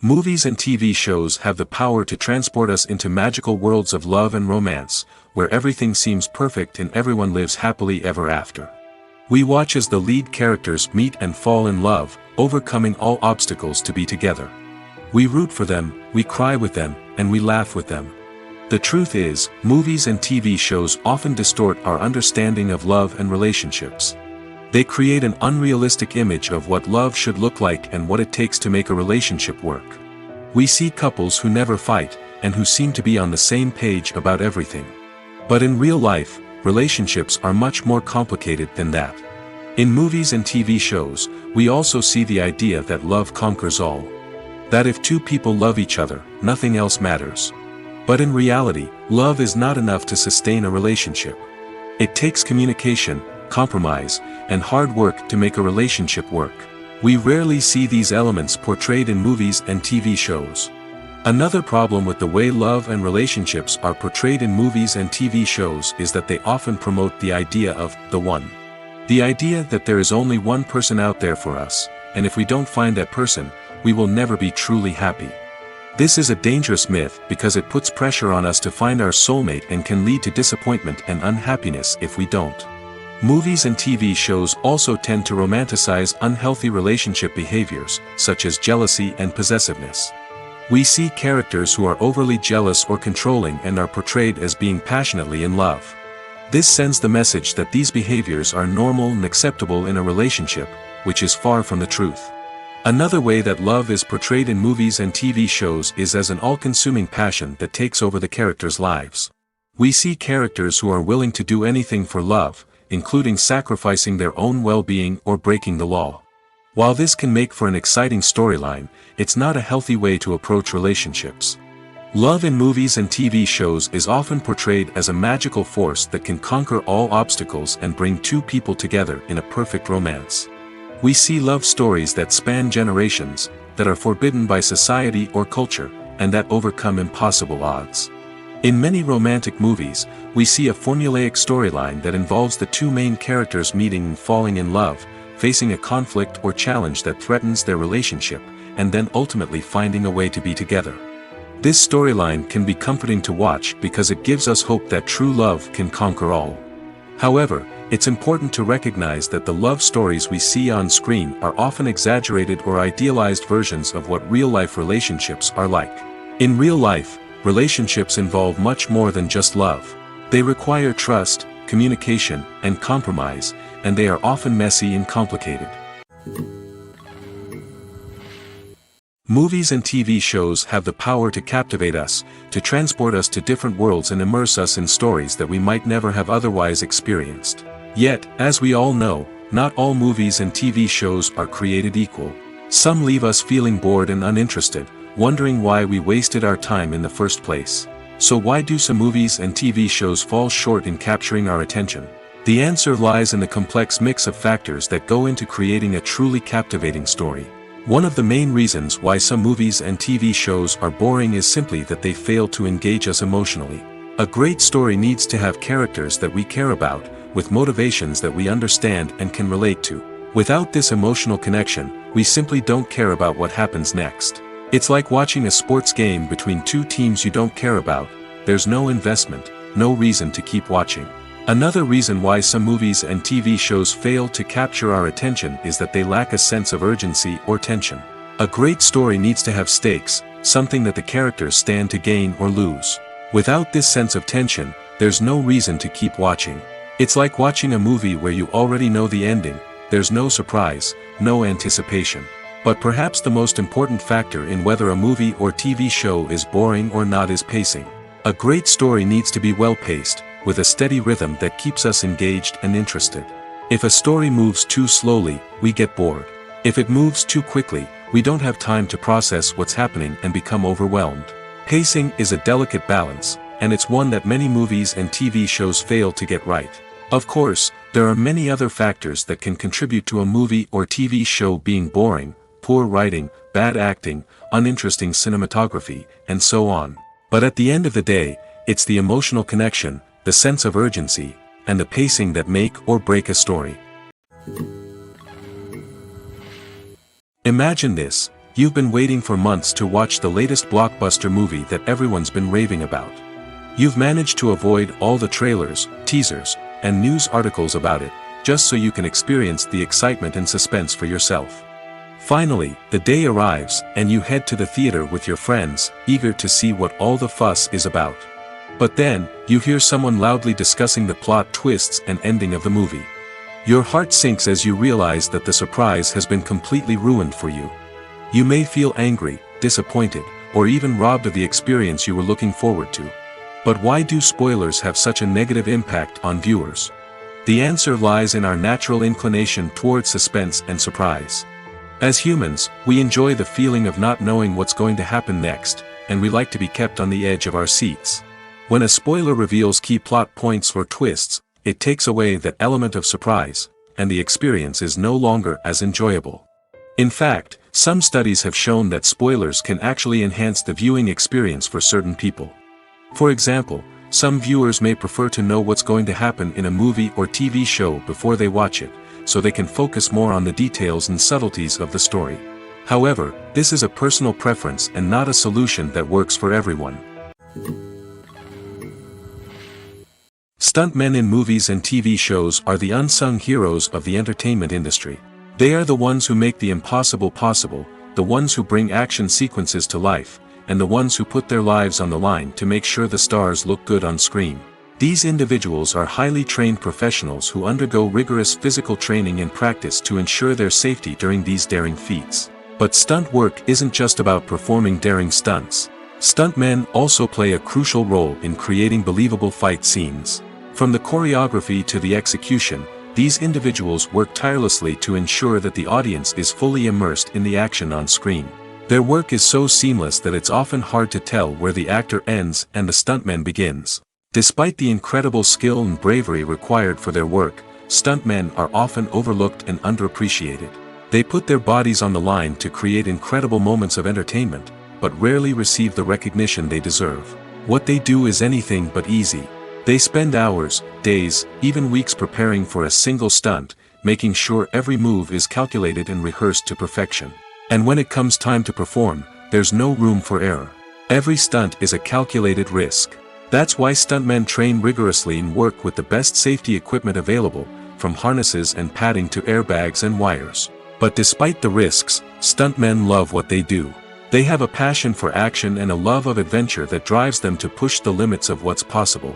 Movies and TV shows have the power to transport us into magical worlds of love and romance, where everything seems perfect and everyone lives happily ever after. We watch as the lead characters meet and fall in love, overcoming all obstacles to be together. We root for them, we cry with them, and we laugh with them. The truth is, movies and TV shows often distort our understanding of love and relationships. They create an unrealistic image of what love should look like and what it takes to make a relationship work. We see couples who never fight, and who seem to be on the same page about everything. But in real life, relationships are much more complicated than that. In movies and TV shows, we also see the idea that love conquers all. That if two people love each other, nothing else matters. But in reality, love is not enough to sustain a relationship. It takes communication, compromise, and hard work to make a relationship work. We rarely see these elements portrayed in movies and TV shows. Another problem with the way love and relationships are portrayed in movies and TV shows is that they often promote the idea of the one. The idea that there is only one person out there for us, and if we don't find that person, we will never be truly happy. This is a dangerous myth because it puts pressure on us to find our soulmate and can lead to disappointment and unhappiness if we don't. Movies and TV shows also tend to romanticize unhealthy relationship behaviors, such as jealousy and possessiveness. We see characters who are overly jealous or controlling and are portrayed as being passionately in love. This sends the message that these behaviors are normal and acceptable in a relationship, which is far from the truth. Another way that love is portrayed in movies and TV shows is as an all-consuming passion that takes over the characters' lives. We see characters who are willing to do anything for love, including sacrificing their own well-being or breaking the law. While this can make for an exciting storyline, it's not a healthy way to approach relationships. Love in movies and TV shows is often portrayed as a magical force that can conquer all obstacles and bring two people together in a perfect romance. We see love stories that span generations, that are forbidden by society or culture, and that overcome impossible odds. In many romantic movies, we see a formulaic storyline that involves the two main characters meeting and falling in love, facing a conflict or challenge that threatens their relationship, and then ultimately finding a way to be together. This storyline can be comforting to watch because it gives us hope that true love can conquer all. However, it's important to recognize that the love stories we see on screen are often exaggerated or idealized versions of what real-life relationships are like. In real life, relationships involve much more than just love. They require trust, communication, and compromise, and they are often messy and complicated. Movies and TV shows have the power to captivate us, to transport us to different worlds and immerse us in stories that we might never have otherwise experienced. Yet, as we all know, not all movies and TV shows are created equal. Some leave us feeling bored and uninterested, wondering why we wasted our time in the first place. So why do some movies and TV shows fall short in capturing our attention? The answer lies in the complex mix of factors that go into creating a truly captivating story. One of the main reasons why some movies and TV shows are boring is simply that they fail to engage us emotionally. A great story needs to have characters that we care about, with motivations that we understand and can relate to. Without this emotional connection, we simply don't care about what happens next. It's like watching a sports game between two teams you don't care about. There's no investment, no reason to keep watching. Another reason why some movies and TV shows fail to capture our attention is that they lack a sense of urgency or tension. A great story needs to have stakes, something that the characters stand to gain or lose. Without this sense of tension, there's no reason to keep watching. It's like watching a movie where you already know the ending. There's no surprise, no anticipation. But perhaps the most important factor in whether a movie or TV show is boring or not is pacing. A great story needs to be well-paced, with a steady rhythm that keeps us engaged and interested. If a story moves too slowly, we get bored. If it moves too quickly, we don't have time to process what's happening and become overwhelmed. Pacing is a delicate balance, and it's one that many movies and TV shows fail to get right. Of course, there are many other factors that can contribute to a movie or TV show being boring: poor writing, bad acting, uninteresting cinematography, and so on. But at the end of the day, it's the emotional connection, the sense of urgency, and the pacing that make or break a story. Imagine this: you've been waiting for months to watch the latest blockbuster movie that everyone's been raving about. You've managed to avoid all the trailers, teasers, and news articles about it, just so you can experience the excitement and suspense for yourself. Finally, the day arrives, and you head to the theater with your friends, eager to see what all the fuss is about. But then, you hear someone loudly discussing the plot twists and ending of the movie. Your heart sinks as you realize that the surprise has been completely ruined for you. You may feel angry, disappointed, or even robbed of the experience you were looking forward to. But why do spoilers have such a negative impact on viewers? The answer lies in our natural inclination towards suspense and surprise. As humans, we enjoy the feeling of not knowing what's going to happen next, and we like to be kept on the edge of our seats. When a spoiler reveals key plot points or twists, it takes away that element of surprise, and the experience is no longer as enjoyable. In fact, some studies have shown that spoilers can actually enhance the viewing experience for certain people. For example, some viewers may prefer to know what's going to happen in a movie or TV show before they watch it, so they can focus more on the details and subtleties of the story. However, this is a personal preference and not a solution that works for everyone. Stuntmen in movies and TV shows are the unsung heroes of the entertainment industry. They are the ones who make the impossible possible, the ones who bring action sequences to life, and the ones who put their lives on the line to make sure the stars look good on screen. These individuals are highly trained professionals who undergo rigorous physical training and practice to ensure their safety during these daring feats. But stunt work isn't just about performing daring stunts. Stuntmen also play a crucial role in creating believable fight scenes. From the choreography to the execution, these individuals work tirelessly to ensure that the audience is fully immersed in the action on screen. Their work is so seamless that it's often hard to tell where the actor ends and the stuntman begins. Despite the incredible skill and bravery required for their work, stuntmen are often overlooked and underappreciated. They put their bodies on the line to create incredible moments of entertainment, but rarely receive the recognition they deserve. What they do is anything but easy. They spend hours, days, even weeks preparing for a single stunt, making sure every move is calculated and rehearsed to perfection. And when it comes time to perform, there's no room for error. Every stunt is a calculated risk. That's why stuntmen train rigorously and work with the best safety equipment available, from harnesses and padding to airbags and wires. But despite the risks, stuntmen love what they do. They have a passion for action and a love of adventure that drives them to push the limits of what's possible.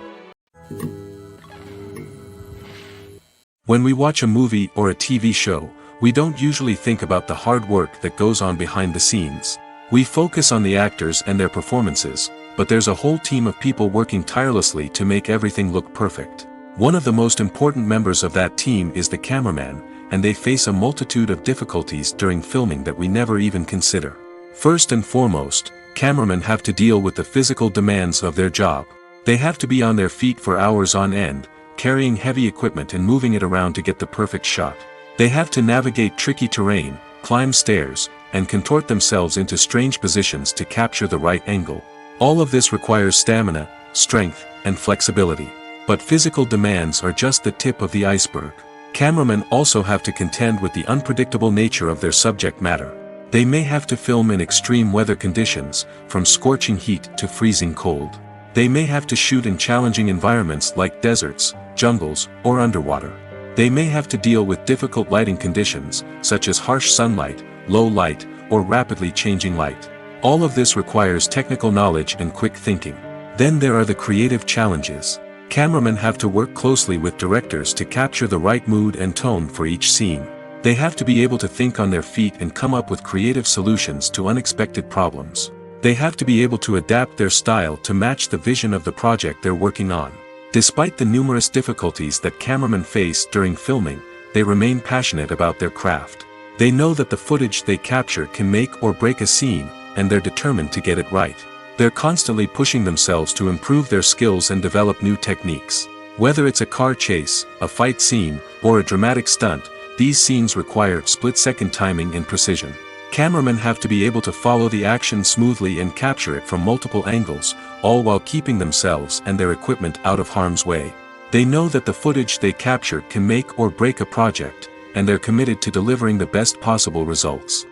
When we watch a movie or a TV show, we don't usually think about the hard work that goes on behind the scenes. We focus on the actors and their performances, but there's a whole team of people working tirelessly to make everything look perfect. One of the most important members of that team is the cameraman, and they face a multitude of difficulties during filming that we never even consider. First and foremost, cameramen have to deal with the physical demands of their job. They have to be on their feet for hours on end, carrying heavy equipment and moving it around to get the perfect shot. They have to navigate tricky terrain, climb stairs, and contort themselves into strange positions to capture the right angle. All of this requires stamina, strength, and flexibility. But physical demands are just the tip of the iceberg. Cameramen also have to contend with the unpredictable nature of their subject matter. They may have to film in extreme weather conditions, from scorching heat to freezing cold. They may have to shoot in challenging environments like deserts, jungles, or underwater. They may have to deal with difficult lighting conditions, such as harsh sunlight, low light, or rapidly changing light. All of this requires technical knowledge and quick thinking. Then there are the creative challenges. Cameramen have to work closely with directors to capture the right mood and tone for each scene. They have to be able to think on their feet and come up with creative solutions to unexpected problems. They have to be able to adapt their style to match the vision of the project they're working on. Despite the numerous difficulties that cameramen face during filming, they remain passionate about their craft. They know that the footage they capture can make or break a scene, and they're determined to get it right. They're constantly pushing themselves to improve their skills and develop new techniques. Whether it's a car chase, a fight scene, or a dramatic stunt, these scenes require split-second timing and precision. Cameramen have to be able to follow the action smoothly and capture it from multiple angles, all while keeping themselves and their equipment out of harm's way. They know that the footage they capture can make or break a project, and they're committed to delivering the best possible results.